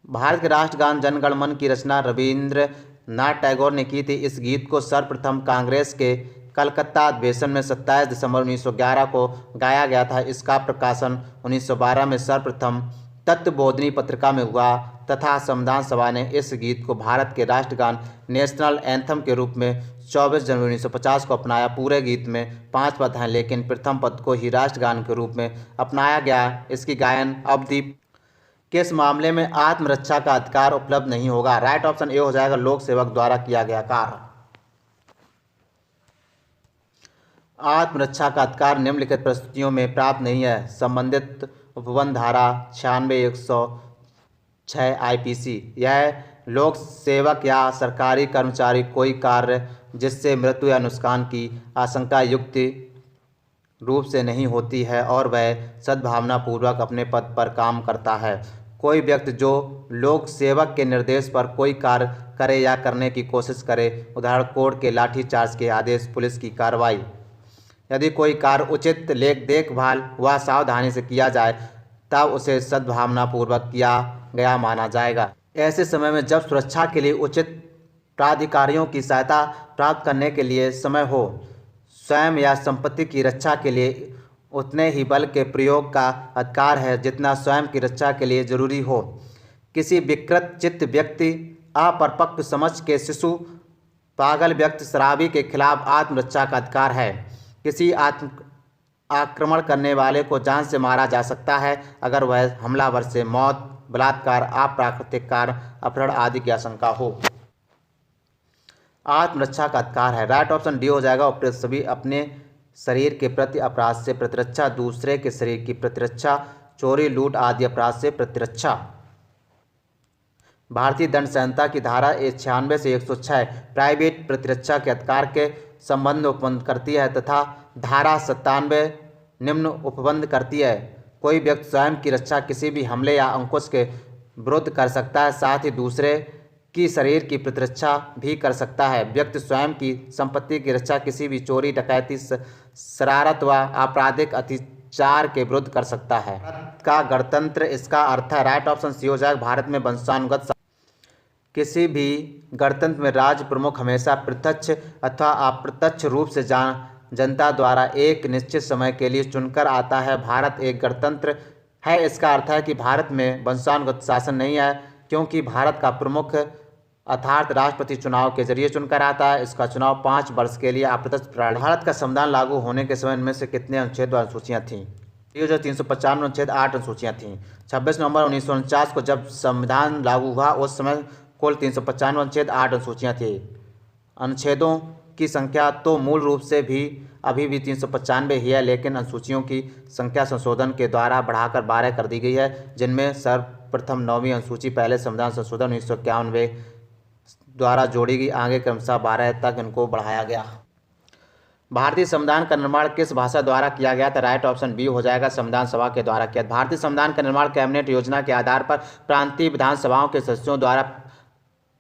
भारत के राष्ट्रगान जन गण मन की रचना रविन्द्रनाथ टैगोर ने की थी। इस गीत को सर्वप्रथम कांग्रेस के कलकत्ता अधिवेशन में 27 दिसंबर 1911 को गाया गया था। इसका प्रकाशन 1912 में सर्वप्रथम तत्वबोधिनी पत्रिका में हुआ तथा संविधान सभा ने इस गीत को भारत के राष्ट्रगान नेशनल एंथम के रूप में 24 जनवरी 1950 को अपनाया। पूरे गीत में 5 पद हैं, लेकिन प्रथम पद को ही राष्ट्रगान के रूप में अपनाया गया। इसकी गायन अवधि किस मामले में आत्मरक्षा का अधिकार उपलब्ध नहीं होगा? राइट ऑप्शन ए हो जाएगा, लोक सेवक द्वारा किया गया कार्य। आत्मरक्षा का अधिकार निम्नलिखित परिस्थितियों में प्राप्त नहीं है। संबंधित उपबंध धारा 96/106 IPC। यह लोक सेवक या सरकारी कर्मचारी कोई कार्य जिससे मृत्यु या नुकसान की आशंका युक्त रूप से नहीं होती है और वह सद्भावनापूर्वक अपने पद पर काम करता है। कोई व्यक्ति जो लोक सेवक के निर्देश पर कोई कार्य करे या करने की कोशिश करे, उदाहरण कोर्ट के लाठीचार्ज के आदेश, पुलिस की कार्रवाई। यदि कोई कार्य उचित देखभाल व सावधानी से किया जाए तब उसे सद्भावनापूर्वक किया गया माना जाएगा। ऐसे समय में जब सुरक्षा के लिए उचित प्राधिकारियों की सहायता प्राप्त करने के लिए समय हो, स्वयं या संपत्ति की रक्षा के लिए उतने ही बल के प्रयोग का अधिकार है जितना स्वयं की रक्षा के लिए जरूरी हो। किसी विकृत चित्त व्यक्ति, अपरिपक्व समझ के शिशु, पागल व्यक्ति, शराबी के खिलाफ आत्मरक्षा का अधिकार है। किसी आक्रमण करने वाले को जान से मारा जा सकता है अगर वह हमलावर से मौत, बलात्कार, अप्राकृतिक कार्य, अपहरण आदि की आशंका हो। आत्मरक्षा का अधिकार है, राइट ऑप्शन डी हो जाएगा, उपयुक्त सभी अपने शरीर के प्रति अपराध से प्रतिरक्षा, दूसरे के शरीर की प्रतिरक्षा, चोरी, लूट आदि अपराध से प्रतिरक्षा। भारतीय दंड संहिता की धारा 96 से 106 प्राइवेट प्रतिरक्षा के अधिकार के संबंध उपबंध करती है तथा धारा 97 निम्न उपबंध करती है। कोई व्यक्ति स्वयं की रक्षा किसी भी हमले या अंकुश के विरुद्ध कर सकता है, साथ ही दूसरे की शरीर की प्रतिरक्षा भी कर सकता है। व्यक्ति स्वयं की संपत्ति की रक्षा किसी भी चोरी, डकैती, शरारत व आपराधिक अत्याचार के विरुद्ध कर सकता है। भारत का गणतंत्र, इसका अर्थ है, राइट ऑप्शन सी हो जाएगा, भारत में वंशानुगत। किसी भी गणतंत्र में राज्य प्रमुख हमेशा प्रत्यक्ष अथवा अप्रत्यक्ष रूप से जनता द्वारा एक निश्चित समय के लिए चुनकर आता है। भारत एक गणतंत्र है, इसका अर्थ है कि भारत में वंशानुगत शासन नहीं है, क्योंकि भारत का प्रमुख अर्थात राष्ट्रपति चुनाव के जरिए चुनकर आता है। इसका चुनाव 5 वर्ष के लिए अप्रत्यक्ष प्रणाली। भारत का संविधान लागू होने के समय इनमें से कितने अनुच्छेद व अनुसूचियाँ थीं? 395 अनुच्छेद, 8 अनुसूचियाँ थीं। 26 नवंबर 1949 को जब संविधान लागू हुआ उस समय कुल 395 अनुच्छेद, 8 अनुसूचियाँ थी। अनुच्छेदों की संख्या तो मूल रूप से भी अभी भी 395 ही है, लेकिन अनुसूचियों की संख्या संशोधन के द्वारा बढ़ाकर 12 कर दी गई है, जिनमें प्रथम 9वीं अनुसूची पहले संविधान संशोधन 1991 द्वारा जोड़ी गई, आगे क्रमशः 12 तक इनको बढ़ाया गया। भारतीय संविधान का निर्माण किस भाषा द्वारा किया गया था? राइट ऑप्शन बी हो जाएगा, संविधान सभा के द्वारा किया। भारतीय संविधान का निर्माण कैबिनेट योजना के आधार पर प्रांतीय विधानसभाओं के सदस्यों द्वारा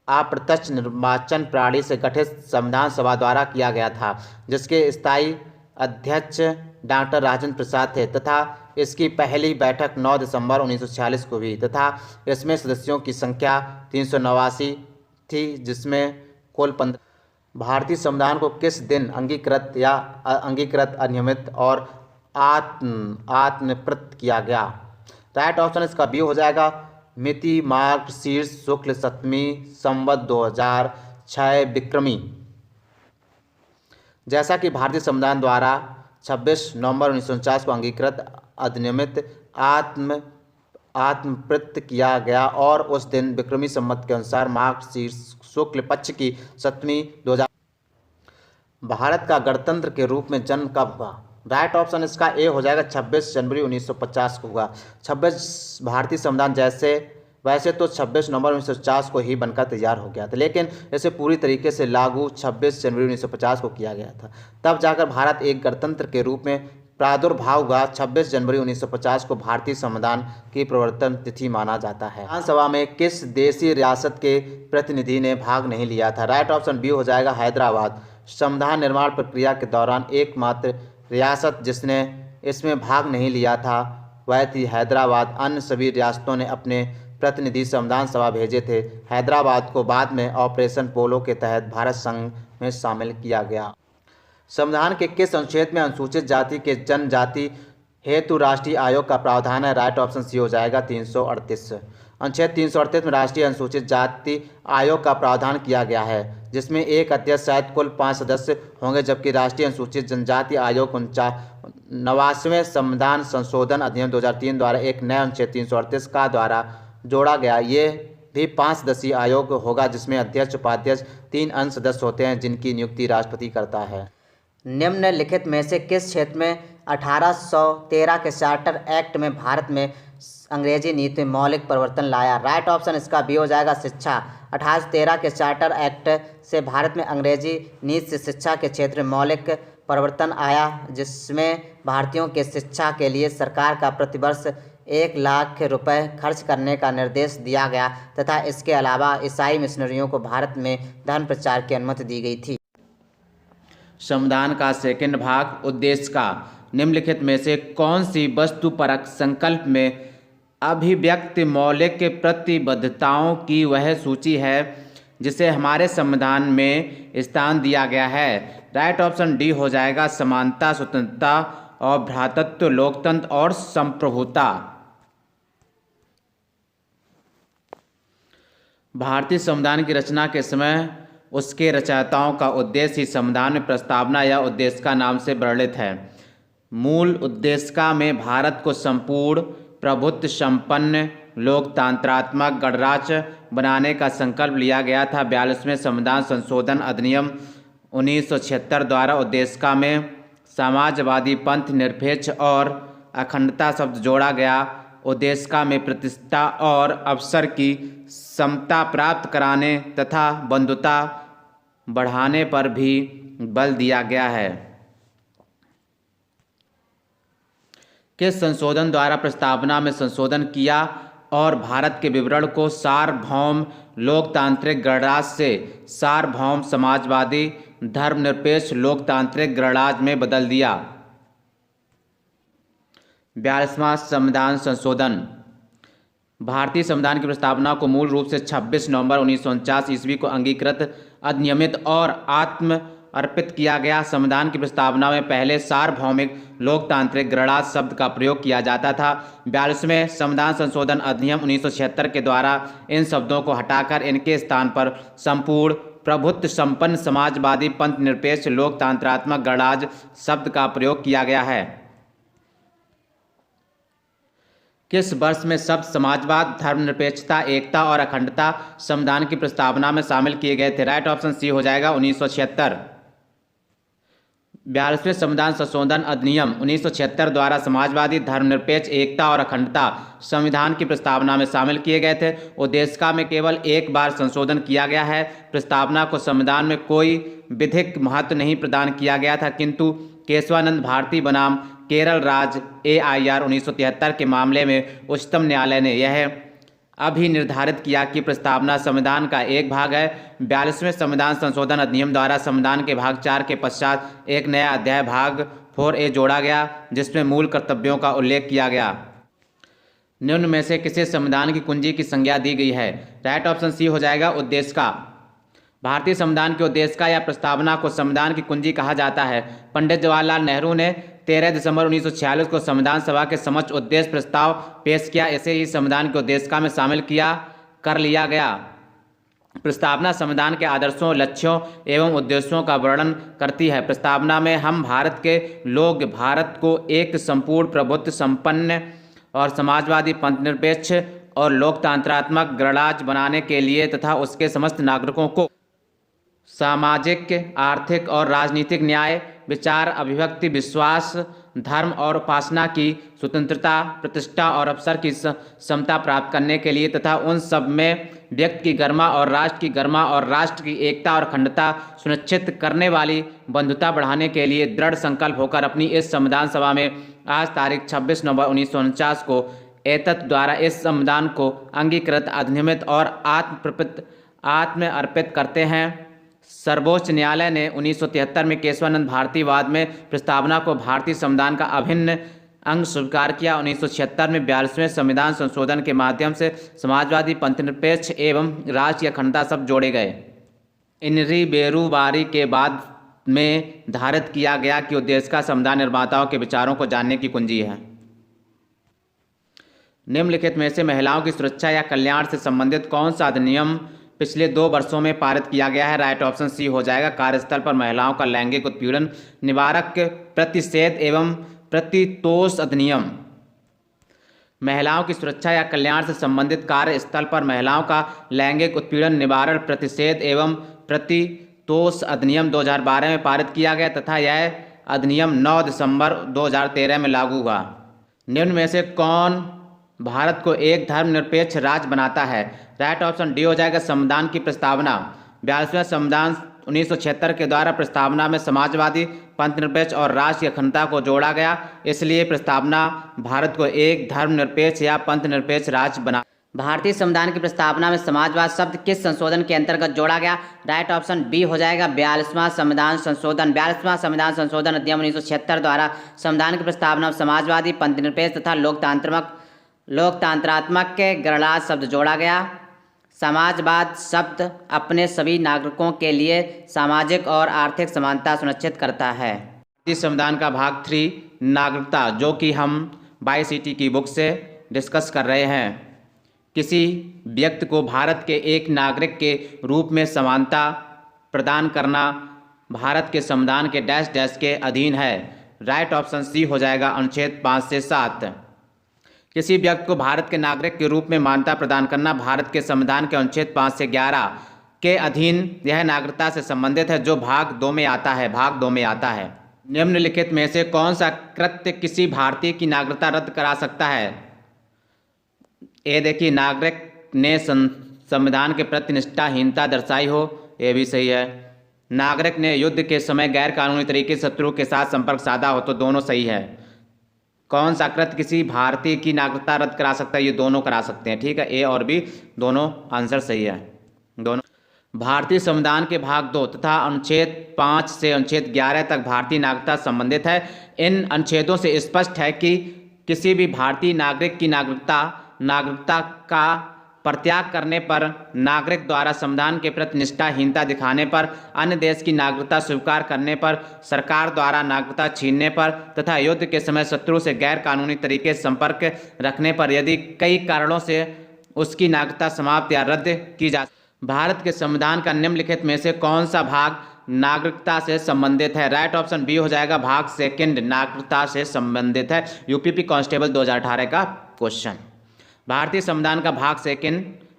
अप्रत्यक्ष निर्वाचन प्रणाली से गठित संविधान सभा द्वारा किया गया था, जिसके स्थायी अध्यक्ष डॉक्टर राजेंद्र प्रसाद थे तथा इसकी पहली बैठक 9 दिसंबर 1946 को हुई तथा इसमें सदस्यों की संख्या 389 थी, जिसमें कुल 15। भारतीय संविधान को किस दिन अंगीकृत अनियमित और आत्मप्रत किया गया? राइट ऑप्शन इसका बी हो जाएगा, मिति मार्गशीर्ष शुक्ल 7वीं संवत 2006 विक्रमी। जैसा कि भारतीय संविधान द्वारा 26 नवंबर 1949 को अंगीकृत अधिनियमित आत्मप्रत किया गया और उस दिन विक्रमी संवत के अनुसार मार्गशीर्ष शुक्ल पक्ष की 7वीं 2000। भारत का गणतंत्र के रूप में जन्म कब हुआ? राइट ऑप्शन इसका ए हो जाएगा, 26 जनवरी 1950 को हुआ। 26 भारतीय संविधान वैसे तो 26 नवंबर 1950 को ही बनकर तैयार हो गया था, लेकिन इसे पूरी तरीके से लागू 26 जनवरी 1950 को किया गया था। तब जाकर भारत एक गणतंत्र के रूप में प्रादुर्भाव हुआ। 26 जनवरी 1950 को भारतीय संविधान की प्रवर्तन तिथि माना जाता है। विधानसभा में किस देशी रियासत के प्रतिनिधि ने भाग नहीं लिया था? राइट ऑप्शन बी हो जाएगा, हैदराबाद। संविधान निर्माण प्रक्रिया के दौरान एकमात्र रियासत जिसने इसमें भाग नहीं लिया था वह थी हैदराबाद। अन्य सभी रियासतों ने अपने प्रतिनिधि संविधान सभा भेजे थे। हैदराबाद को बाद में ऑपरेशन पोलो के तहत भारत संघ में शामिल किया गया। संविधान के किस अनुच्छेद में अनुसूचित जाति के जनजाति हेतु राष्ट्रीय आयोग का प्रावधान है? राइट ऑप्शन सी हो जाएगा, 338। अनुच्छेद 338 में राष्ट्रीय अनुसूचित जाति आयोग का प्रावधान किया गया है, जिसमें एक अध्यक्ष सहित कुल 5 सदस्य होंगे, जबकि राष्ट्रीय अनुसूचित जनजाति आयोग 89वें संविधान संशोधन अधिनियम 2003 द्वारा एक नया अनुच्छेद 338 का द्वारा जोड़ा गया। ये भी 5 सदस्यीय आयोग होगा, जिसमें अध्यक्ष, उपाध्यक्ष, 3 अन्य सदस्य होते हैं, जिनकी नियुक्ति राष्ट्रपति करता है। निम्नलिखित में से किस क्षेत्र में 1813 के चार्टर एक्ट में भारत में अंग्रेजी नीति में मौलिक परिवर्तन लाया? राइट ऑप्शन इसका बी हो जाएगा, शिक्षा। 1813 के चार्टर एक्ट से भारत में अंग्रेजी नीति से शिक्षा के क्षेत्र में मौलिक परिवर्तन आया, जिसमें भारतीयों के शिक्षा के लिए सरकार का प्रतिवर्ष 1 लाख रुपए खर्च करने का निर्देश दिया गया तथा इसके अलावा ईसाई मिशनरियों को भारत में धर्म प्रचार की अनुमति दी गई थी। संविधान का सेकंड भाग उद्देश्य का निम्नलिखित में से कौन सी वस्तुपरक संकल्प में अभिव्यक्त मौलिक प्रतिबद्धताओं की वह सूची है जिसे हमारे संविधान में स्थान दिया गया है? राइट ऑप्शन डी हो जाएगा, समानता, स्वतंत्रता और भ्रातृत्व, लोकतंत्र और संप्रभुता। भारतीय संविधान की रचना के समय उसके रचयिताओं का उद्देश्य ही संविधान में प्रस्तावना या उद्देशिका नाम से वर्णित है। मूल उद्देशिका में भारत को संपूर्ण प्रभुत्व संपन्न लोकतंत्रात्मक गणराज्य बनाने का संकल्प लिया गया था। 42वें संविधान संशोधन अधिनियम 1976 द्वारा उद्देशिका में समाजवादी, पंथ निरपेक्ष और अखंडता शब्द जोड़ा गया। उद्देशिका में प्रतिष्ठा और अवसर की समता प्राप्त कराने तथा बंधुता बढ़ाने पर भी बल दिया गया है। किस संशोधन द्वारा प्रस्तावना में संशोधन किया और भारत के विवरण को सार्वभौम लोकतांत्रिक गणराज्य से सार्वभौम समाजवादी धर्मनिरपेक्ष लोकतांत्रिक गणराज्य में बदल दिया? 42वां संविधान संशोधन। भारतीय संविधान की प्रस्तावना को मूल रूप से 26 नवंबर 1949 ईस्वी को अंगीकृत, अधिनियमित और आत्म अर्पित किया गया। संविधान की प्रस्तावना में पहले सार्वभौमिक लोकतांत्रिक गणराज्य शब्द का प्रयोग किया जाता था। 42वें संविधान संशोधन अधिनियम 1976 के द्वारा इन शब्दों को हटाकर इनके स्थान पर संपूर्ण प्रभुत्व संपन्न समाजवादी पंथ निरपेक्ष लोकतंत्रात्मक गणराज्य शब्द का प्रयोग किया गया है। किस वर्ष में शब्द समाजवाद, धर्मनिरपेक्षता, एकता और अखंडता संविधान की प्रस्तावना में शामिल किए गए थे? राइट ऑप्शन सी हो जाएगा, 1976। 42वें संविधान संशोधन अधिनियम 1976 द्वारा समाजवादी, धर्मनिरपेक्ष, एकता और अखंडता संविधान की प्रस्तावना में शामिल किए गए थे। उद्देशिका में केवल एक बार संशोधन किया गया है। प्रस्तावना को संविधान में कोई विधिक महत्व नहीं प्रदान किया गया था, किंतु केशवानंद भारती बनाम केरल राज्य AIR 1973 के मामले में उच्चतम न्यायालय ने यह अभी निर्धारित किया कि प्रस्तावना संविधान का एक भाग है। 42वें संविधान संशोधन अधिनियम द्वारा संविधान के भाग 4 के पश्चात एक नया अध्याय भाग 4A जोड़ा गया, जिसमें मूल कर्तव्यों का उल्लेख किया गया। निम्न में से किसे संविधान की कुंजी की संज्ञा दी गई है? राइट ऑप्शन सी हो जाएगा उद्देशिका। भारतीय संविधान की उद्देशिका या प्रस्तावना को संविधान की कुंजी कहा जाता है। पंडित जवाहरलाल नेहरू ने 13 दिसंबर 1946 को संविधान सभा के समक्ष उद्देश्य प्रस्ताव पेश किया। इसे ही संविधान की उद्देशिका में शामिल कर लिया गया। प्रस्तावना संविधान के आदर्शों, लक्ष्यों एवं उद्देश्यों का वर्णन करती है। प्रस्तावना में हम भारत के लोग भारत को एक संपूर्ण, प्रभुत्व संपन्न और समाजवादी, पंथनिरपेक्ष और लोकतंत्रात्मक गणराज्य बनाने के लिए तथा उसके समस्त नागरिकों को सामाजिक, आर्थिक और राजनीतिक न्याय, विचार, अभिव्यक्ति, विश्वास, धर्म और उपासना की स्वतंत्रता, प्रतिष्ठा और अवसर की समता प्राप्त करने के लिए तथा उन सब में व्यक्ति की गरिमा और राष्ट्र की गरिमा और राष्ट्र की एकता और अखंडता सुनिश्चित करने वाली बंधुता बढ़ाने के लिए दृढ़ संकल्प होकर अपनी इस संविधान सभा में आज तारीख 26 नवंबर 1949 को एतत् द्वारा इस संविधान को अंगीकृत, अधिनियमित और आत्म अर्पित करते हैं। सर्वोच्च न्यायालय ने 1973 में केशवानंद भारती वाद में प्रस्तावना को भारतीय संविधान का अभिन्न अंग स्वीकार किया। 1976 में 42वें संविधान संशोधन के माध्यम से समाजवादी, पंथनिरपेक्ष एवं राष्ट्र की अखंडता शब्द जोड़े गए। इनरी बेरुबारी के बाद में धारित किया गया कि उद्देशिका संविधान निर्माताओं के विचारों को जानने की कुंजी है। निम्नलिखित में से महिलाओं की सुरक्षा या कल्याण से संबंधित कौन सा अधिनियम पिछले 2 वर्षों में पारित किया गया है? राइट ऑप्शन सी हो जाएगा कार्यस्थल पर महिलाओं का लैंगिक उत्पीड़न निवारक प्रतिषेध एवं प्रतितोष अधिनियम। महिलाओं की सुरक्षा या कल्याण से संबंधित कार्यस्थल पर महिलाओं का लैंगिक उत्पीड़न निवारण प्रतिषेध एवं प्रतितोष अधिनियम 2012 में पारित किया गया तथा यह अधिनियम 9 दिसंबर 2013 में लागू हुआ। निम्न में से कौन भारत को एक धर्मनिरपेक्ष राज्य बनाता है? राइट ऑप्शन डी हो जाएगा संविधान की प्रस्तावना। 42वें संविधान 1976 के द्वारा प्रस्तावना में समाजवादी, पंथनिरपेक्ष और राष्ट्र की अखंडता को जोड़ा गया, इसलिए प्रस्तावना भारत को एक धर्मनिरपेक्ष या पंथनिरपेक्ष राज्य बना। भारतीय संविधान की प्रस्तावना में समाजवाद शब्द किस संशोधन के अंतर्गत जोड़ा गया? राइट ऑप्शन बी हो जाएगा 42वां संविधान संशोधन। 42वां संविधान संशोधन अधिनियम 1976 द्वारा संविधान की प्रस्तावना में समाजवादी, पंथनिरपेक्ष तथा लोकतंत्रात्मक के गणराज्य शब्द जोड़ा गया। समाजवाद शब्द अपने सभी नागरिकों के लिए सामाजिक और आर्थिक समानता सुनिश्चित करता है। भारतीय संविधान का भाग 3 नागरिकता, जो कि हम YCT की बुक से डिस्कस कर रहे हैं, किसी व्यक्ति को भारत के एक नागरिक के रूप में समानता प्रदान करना भारत के संविधान के डैश डैश के अधीन है। राइट ऑप्शन सी हो जाएगा अनुच्छेद 5 से 7। किसी व्यक्ति को भारत के नागरिक के रूप में मान्यता प्रदान करना भारत के संविधान के अनुच्छेद 5 से 11 के अधीन यह नागरिकता से संबंधित है, जो भाग 2 में आता है। भाग 2 में आता है। निम्नलिखित में से कौन सा कृत्य किसी भारतीय की नागरिकता रद्द करा सकता है? ये देखिए, नागरिक ने संविधान के प्रति निष्ठाहीनता दर्शाई हो, ये भी सही है। नागरिक ने युद्ध के समय गैर कानूनी तरीके से शत्रु के साथ संपर्क साधा हो, तो दोनों सही है। कौन सा कृत्य किसी भारतीय की नागरिकता रद्द करा सकता है? ये दोनों करा सकते हैं, ठीक है। ए और बी दोनों आंसर सही है, दोनों। भारतीय संविधान के भाग 2 तथा अनुच्छेद 5 से अनुच्छेद 11 तक भारतीय नागरिकता संबंधित है। इन अनुच्छेदों से स्पष्ट है कि किसी भी भारतीय नागरिक की नागरिकता का परित्याग करने पर, नागरिक द्वारा संविधान के प्रति निष्ठाहीनता दिखाने पर, अन्य देश की नागरिकता स्वीकार करने पर, सरकार द्वारा नागरिकता छीनने पर तथा युद्ध के समय शत्रु से गैर कानूनी तरीके से संपर्क रखने पर यदि कई कारणों से उसकी नागरिकता समाप्त या रद्द की जा। भारत के संविधान का निम्नलिखित में से कौन सा भाग नागरिकता से संबंधित है? राइट ऑप्शन बी हो जाएगा भाग 2 नागरिकता से संबंधित है। यूपीपी कांस्टेबल 2018 का क्वेश्चन। भारतीय संविधान का भाग 2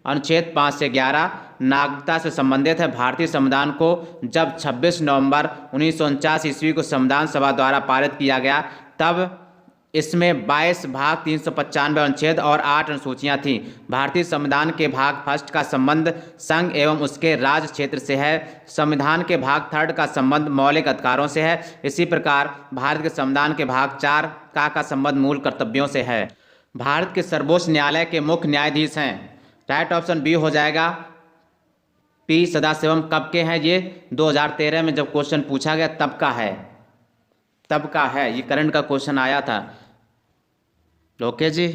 अनुच्छेद 5 से 11 नागरिकता से संबंधित है। भारतीय संविधान को जब 26 नवंबर 1949 ईस्वी को संविधान सभा द्वारा पारित किया गया, तब इसमें 22 भाग 395 अनुच्छेद और 8 अनुसूचियां थीं। भारतीय संविधान के भाग फर्स्ट का संबंध संघ एवं उसके राज्य क्षेत्र से है। संविधान के भाग थर्ड का संबंध मौलिक अधिकारों से है। इसी प्रकार भारत के संविधान के भाग 4 का संबंध मूल कर्तव्यों से है। भारत के सर्वोच्च न्यायालय के मुख्य न्यायाधीश हैं। राइट ऑप्शन बी हो जाएगा पी सदाशिवम। कब के हैं ये? 2013 में जब क्वेश्चन पूछा गया तब का है, तब का है। ये करंट का क्वेश्चन आया था। ओके जी,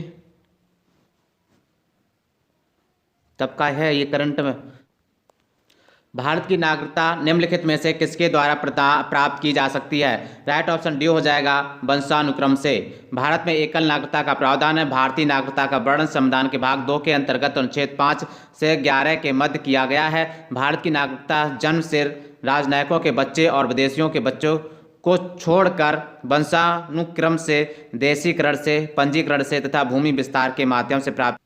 तब का है ये करंट में। भारत की नागरिकता निम्नलिखित में से किसके द्वारा प्राप्त की जा सकती है? राइट ऑप्शन डी हो जाएगा वंशानुक्रम से। भारत में एकल नागरिकता का प्रावधान है। भारतीय नागरिकता का वर्णन संविधान के भाग 2 के अंतर्गत अनुच्छेद 5 से 11 के मध्य किया गया है। भारत की नागरिकता जन्म से राजनयिकों के बच्चे और विदेशियों के बच्चों को छोड़कर वंशानुक्रम से, देशीकरण से, पंजीकरण से तथा भूमि विस्तार के माध्यम से प्राप्त।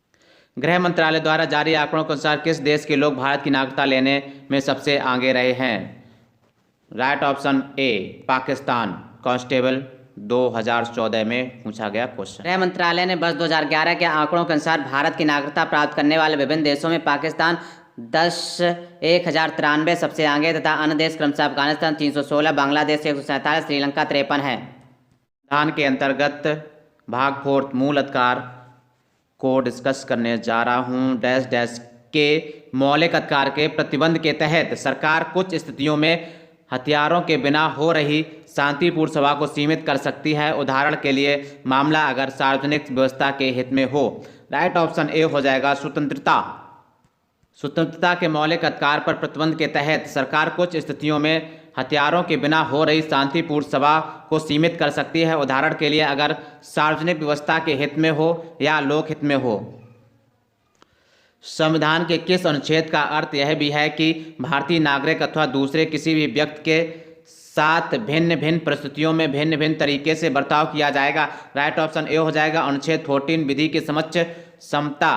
गृह मंत्रालय द्वारा जारी आंकड़ों के अनुसार किस देश के लोग भारत की नागरिकता लेने में सबसे आगे रहे हैं? Right option A Pakistan. Constable 2014 में पूछा गया क्वेश्चन। गृह मंत्रालय ने वर्ष 2011 के आंकड़ों के अनुसार भारत की नागरिकता प्राप्त करने वाले विभिन्न देशों में पाकिस्तान 10,1093 सबसे आगे तथा अन्य देश क्रमशः अफगानिस्तान 316, बांग्लादेश 147, श्रीलंका 53 है। संविधान के अंतर्गत भाग 4 मूल अधिकार को डिस्कस करने जा रहा हूँ। डैश डैश के मौलिक अधिकार के प्रतिबंध के तहत सरकार कुछ स्थितियों में हथियारों के बिना हो रही शांतिपूर्ण सभा को सीमित कर सकती है। उदाहरण के लिए मामला अगर सार्वजनिक व्यवस्था के हित में हो। राइट ऑप्शन ए हो जाएगा स्वतंत्रता के मौलिक अधिकार पर प्रतिबंध के तहत सरकार कुछ स्थितियों में हथियारों के बिना हो रही शांतिपूर्ण सभा को सीमित कर सकती है। उदाहरण के लिए अगर सार्वजनिक व्यवस्था के हित में हो या लोक हित में हो। संविधान के किस अनुच्छेद का अर्थ यह भी है कि भारतीय नागरिक अथवा दूसरे किसी भी व्यक्ति के साथ भिन्न भिन्न परिस्थितियों में भिन्न भिन्न तरीके से बर्ताव किया जाएगा? राइट ऑप्शन ए हो जाएगा अनुच्छेद 14 विधि के समक्ष समता।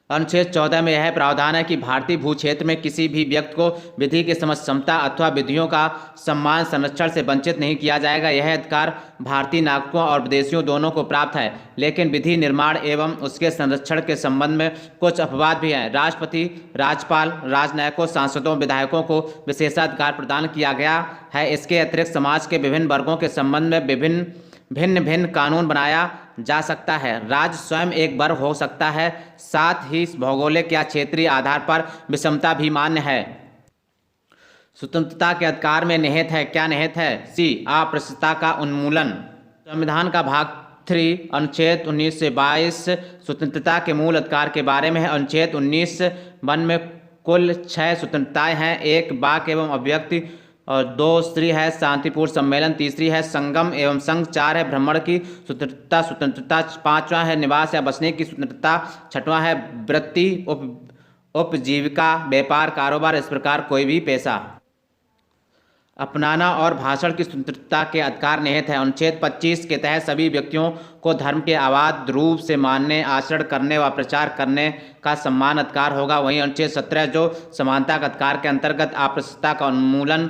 अनुच्छेद 14 में यह प्रावधान है कि भारतीय भू क्षेत्र में किसी भी व्यक्ति को विधि के समक्ष समता अथवा विधियों का सम्मान संरक्षण से वंचित नहीं किया जाएगा। यह अधिकार भारतीय नागरिकों और विदेशियों दोनों को प्राप्त है, लेकिन विधि निर्माण एवं उसके संरक्षण के संबंध में कुछ अपवाद भी हैं। राष्ट्रपति, राज्यपाल, राजनयिकों, सांसदों, विधायकों को विशेषाधिकार प्रदान किया गया है। इसके अतिरिक्त समाज के विभिन्न वर्गों के संबंध में भिन्न भिन्न कानून बनाया जा सकता है। राज्य स्वयं एक वर्ग हो सकता है। साथ ही भौगोलिक या क्षेत्रीय आधार पर विषमता भी मान्य है। स्वतंत्रता के अधिकार में निहित है। क्या निहित है? सी अप्रस्तुतता का उन्मूलन। संविधान का भाग 3 अनुच्छेद 19 से 22 स्वतंत्रता के मूल अधिकार के बारे में है। अनुच्छेद 19(1) में कुल 6 स्वतंत्रताएं हैं। 1 वाक एवं अभिव्यक्ति, और 2 स्त्री है शांतिपूर्ण सम्मेलन, तीसरी है संगम एवं संघ, 4 है भ्रमण की स्वतंत्रता, 5वां है निवास या बसने की स्वतंत्रता, 6वां है वृत्ति, उपजीविका, व्यापार, कारोबार, इस प्रकार कोई भी पेशा अपनाना और भाषण की स्वतंत्रता के अधिकार निहित है। अनुच्छेद 25 के तहत सभी व्यक्तियों को धर्म के अबाध रूप से मानने, आचरण करने व प्रचार करने का सम्मान अधिकार होगा। वहीं अनुच्छेद 17 जो समानता का अधिकार के अंतर्गत अप्रस्तुतता का उन्मूलन।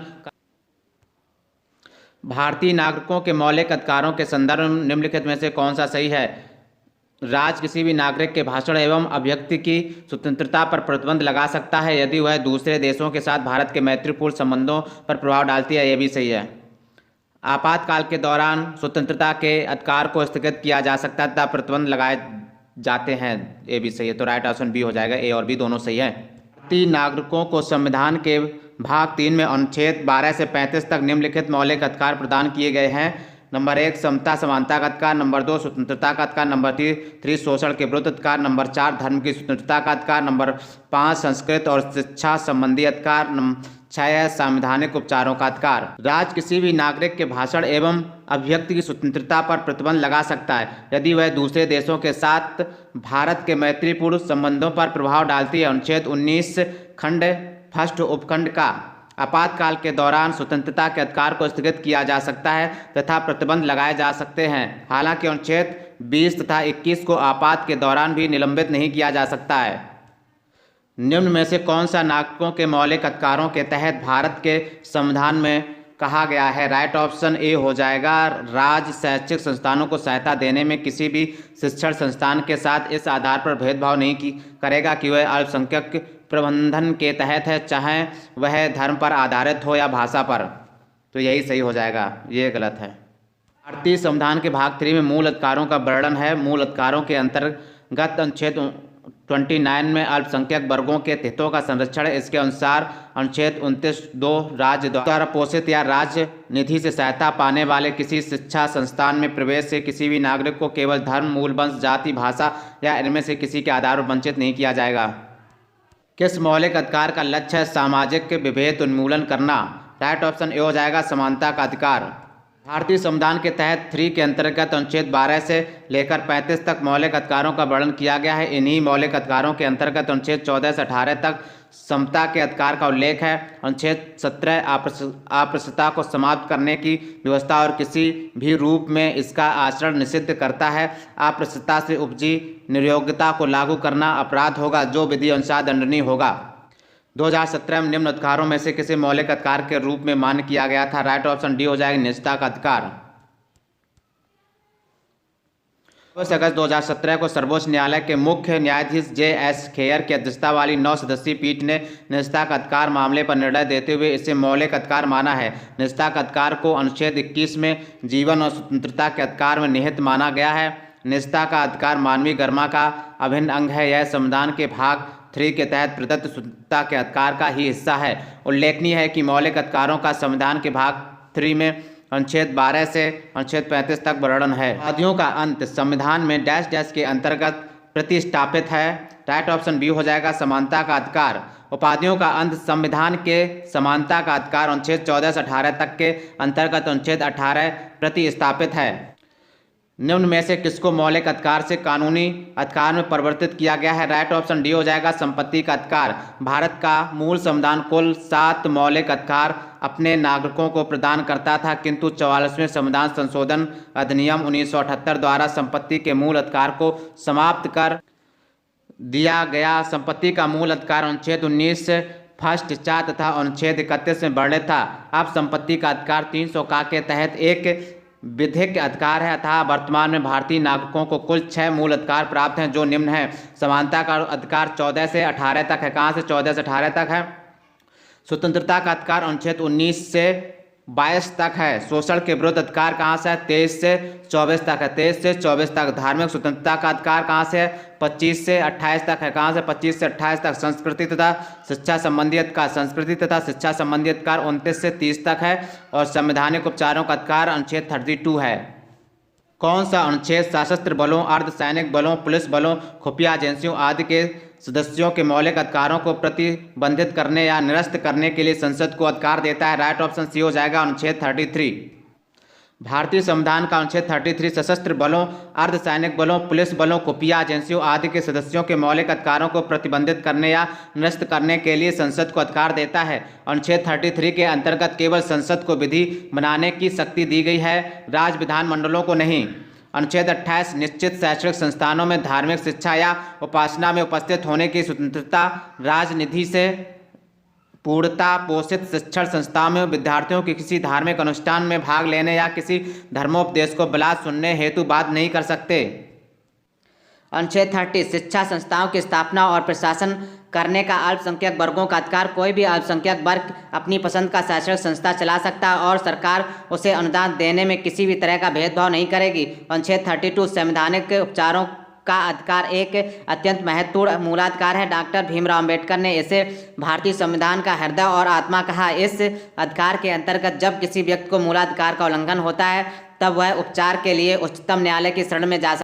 भारतीय नागरिकों के मौलिक अधिकारों के संदर्भ में निम्नलिखित में से कौन सा सही है? राज्य किसी भी नागरिक के भाषण एवं अभिव्यक्ति की स्वतंत्रता पर प्रतिबंध लगा सकता है यदि वह दूसरे देशों के साथ भारत के मैत्रीपूर्ण संबंधों पर प्रभाव डालती है। यह भी सही है। आपातकाल के दौरान स्वतंत्रता के अधिकार को स्थगित किया जा सकता है तथा प्रतिबंध लगाए जाते हैं। ये भी सही है। तो राइट ऑप्शन बी हो जाएगा। ए और बी दोनों सही है। भारतीय नागरिकों को संविधान के भाग 3 में अनुच्छेद 12 से 35 तक निम्नलिखित मौलिक अधिकार प्रदान किए गए हैं। नंबर 1 समता समानता का अधिकार, नंबर 2 स्वतंत्रता का अधिकार, नंबर 3 शोषण के विरुद्ध अधिकार, नंबर 4 धर्म की स्वतंत्रता का अधिकार, नंबर 5 संस्कृत और शिक्षा संबंधी अधिकार, 6 संवैधानिक उपचारों का अधिकार। राज्य किसी भी नागरिक के भाषण एवं अभिव्यक्ति की स्वतंत्रता पर प्रतिबंध लगा सकता है यदि वह दूसरे देशों के साथ भारत के मैत्रीपूर्ण संबंधों पर प्रभाव डालती है। अनुच्छेद 19 खंड 1 उपखंड का आपातकाल के दौरान स्वतंत्रता के अधिकार को स्थगित किया जा सकता है तथा प्रतिबंध लगाए जा सकते हैं। हालांकि अनुच्छेद 20 तथा 21 को आपात के दौरान भी निलंबित नहीं किया जा सकता है। निम्न में से कौन सा नागरिकों के मौलिक अधिकारों के तहत भारत के संविधान में कहा गया है? राइट ऑप्शन ए हो जाएगा, राज्य शैक्षिक संस्थानों को सहायता देने में किसी भी शिक्षण संस्थान के साथ इस आधार पर भेदभाव नहीं करेगा कि वह अल्पसंख्यक प्रबंधन के तहत है, चाहे वह धर्म पर आधारित हो या भाषा पर। तो यही सही हो जाएगा, ये गलत है। भारतीय संविधान के भाग 3 में मूल अधिकारों का वर्णन है। मूल अधिकारों के अंतर्गत अनुच्छेद 29 में अल्पसंख्यक वर्गों के हितों का संरक्षण है। इसके अनुसार अनुच्छेद 29(2) राज्य द्वारा पोषित या राज्य निधि से सहायता पाने वाले किसी शिक्षा संस्थान में प्रवेश से किसी भी नागरिक को केवल धर्म, मूल, वंश, जाति, भाषा या इनमें से किसी के आधार पर वंचित नहीं किया जाएगा। किस मौलिक अधिकार का लक्ष्य है सामाजिक विभेद उन्मूलन करना? राइट ऑप्शन ए हो जाएगा, समानता का अधिकार। भारतीय संविधान के तहत 3 के अंतर्गत अनुच्छेद 12 से लेकर 35 तक मौलिक अधिकारों का वर्णन किया गया है। इन्हीं मौलिक अधिकारों के अंतर्गत अनुच्छेद 14 से 18 तक समता के अधिकार का उल्लेख है। अनुच्छेद 17 अस्पृश्यता को समाप्त करने की व्यवस्था और किसी भी रूप में इसका आचरण निषिद्ध करता है। अस्पृश्यता से उपजी निर्योग्यता को लागू करना अपराध होगा जो विधि अनुसार दंडनीय होगा। 2017 में निम्न अधिकारों में से किसी मौलिक अधिकार के रूप में मान्य किया गया था? राइट ऑप्शन डी हो जाएगा, निजता का अधिकार। 22 अगस्त 2017 को सर्वोच्च न्यायालय के मुख्य न्यायाधीश J.S. खेयर की अध्यक्षता वाली 9 सदस्यीय पीठ ने निजता का अधिकार मामले पर निर्णय देते हुए इसे मौलिक अधिकार माना है। निजता का अधिकार को अनुच्छेद 21 में जीवन और स्वतंत्रता के अधिकार में निहित माना गया है। निजता का अधिकार मानवीय गरिमा का अभिन्न अंग है। यह संविधान के भाग 3 के तहत प्रदत्त स्वतंत्रता के अधिकार का ही हिस्सा है। उल्लेखनीय है कि मौलिक अधिकारों का संविधान के भाग 3 में अनुच्छेद 12 से अनुच्छेद 35 तक वर्णन है। उपाधियों का अंत संविधान में डैश डैश के अंतर्गत प्रतिष्ठापित है। राइट ऑप्शन बी हो जाएगा, समानता का अधिकार। उपाधियों का अंत संविधान के समानता का अधिकार अनुच्छेद 14 से 18 तक के अंतर्गत अनुच्छेद 18 प्रतिस्थापित है। निम्न में से किसको मौलिक अधिकार से कानूनी अधिकार में परिवर्तित किया गया है? राइट ऑप्शन डी हो जाएगा, संपत्ति का अधिकार। भारत का मूल संविधान कुल 7 मौलिक अधिकार अपने नागरिकों को प्रदान करता था, किंतु 44वें संविधान संशोधन अधिनियम 1978 द्वारा संपत्ति के मूल अधिकार को समाप्त कर दिया गया। संपत्ति का मूल अधिकार अनुच्छेद 19 फर्स्ट 4 तथा अनुच्छेद 31 में वर्णित था। अब संपत्ति का अधिकार 300 का के तहत एक विधिक अधिकार है, अतः वर्तमान में भारतीय नागरिकों को कुल 6 मूल अधिकार प्राप्त हैं जो निम्न है। समानता का अधिकार 14 से 18 तक है। कहाँ से 14 से 18 तक है? स्वतंत्रता का अधिकार अनुच्छेद 19 से 22 तक है। शोषण के विरुद्ध अधिकार कहाँ से है? 23 से 24 तक है। 23 से 24 तक। धार्मिक स्वतंत्रता का अधिकार कहाँ से है? 25 से 28 तक है। कहाँ से? 25 से 28 तक। संस्कृति तथा शिक्षा संबंधी अधिकार, संस्कृति तथा शिक्षा संबंधी अधिकार 29 से 30 तक है। और संवैधानिक उपचारों का अधिकार अनुच्छेद 32 है। कौन सा अनुच्छेद सशस्त्र बलों, अर्धसैनिक बलों, पुलिस बलों, खुफिया एजेंसियों आदि के सदस्यों के मौलिक अधिकारों को प्रतिबंधित करने या निरस्त करने के लिए संसद को अधिकार देता है? राइट ऑप्शन सी हो जाएगा, अनुच्छेद 33। भारतीय संविधान का अनुच्छेद 33 सशस्त्र बलों, अर्धसैनिक बलों, पुलिस बलों, खुफिया एजेंसियों आदि के सदस्यों के मौलिक अधिकारों को प्रतिबंधित करने या निरस्त करने के लिए संसद को अधिकार देता है। अनुच्छेद 33 के अंतर्गत केवल संसद को विधि बनाने की शक्ति दी गई है, राज्य विधानमंडलों को नहीं। अनुच्छेद 28 निश्चित शैक्षणिक संस्थानों में धार्मिक शिक्षा या उपासना में उपस्थित होने की स्वतंत्रता, राजनिधि से पूर्णता पोषित शिक्षण संस्थाओं में विद्यार्थियों के किसी धार्मिक अनुष्ठान में भाग लेने या किसी धर्मोपदेश को बिलात सुनने हेतु बाध्य नहीं कर सकते। अनुच्छेद 30 शिक्षा संस्थाओं की स्थापना और प्रशासन करने का अल्पसंख्यक वर्गों का अधिकार। कोई भी अल्पसंख्यक वर्ग अपनी पसंद का शैक्षणिक संस्था चला सकता है और सरकार उसे अनुदान देने में किसी भी तरह का भेदभाव नहीं करेगी। अनुच्छेद 32 संवैधानिक उपचारों का अधिकार एक अत्यंत महत्वपूर्ण मूलाधिकार है। डॉक्टर भीमराव अंबेडकर ने इसे भारतीय संविधान का हृदय और आत्मा कहा। इस अधिकार के अंतर्गत जब किसी व्यक्ति को मूलाधिकार का उल्लंघन होता है तब वह उपचार के लिए उच्चतम न्यायालय की शरण में जा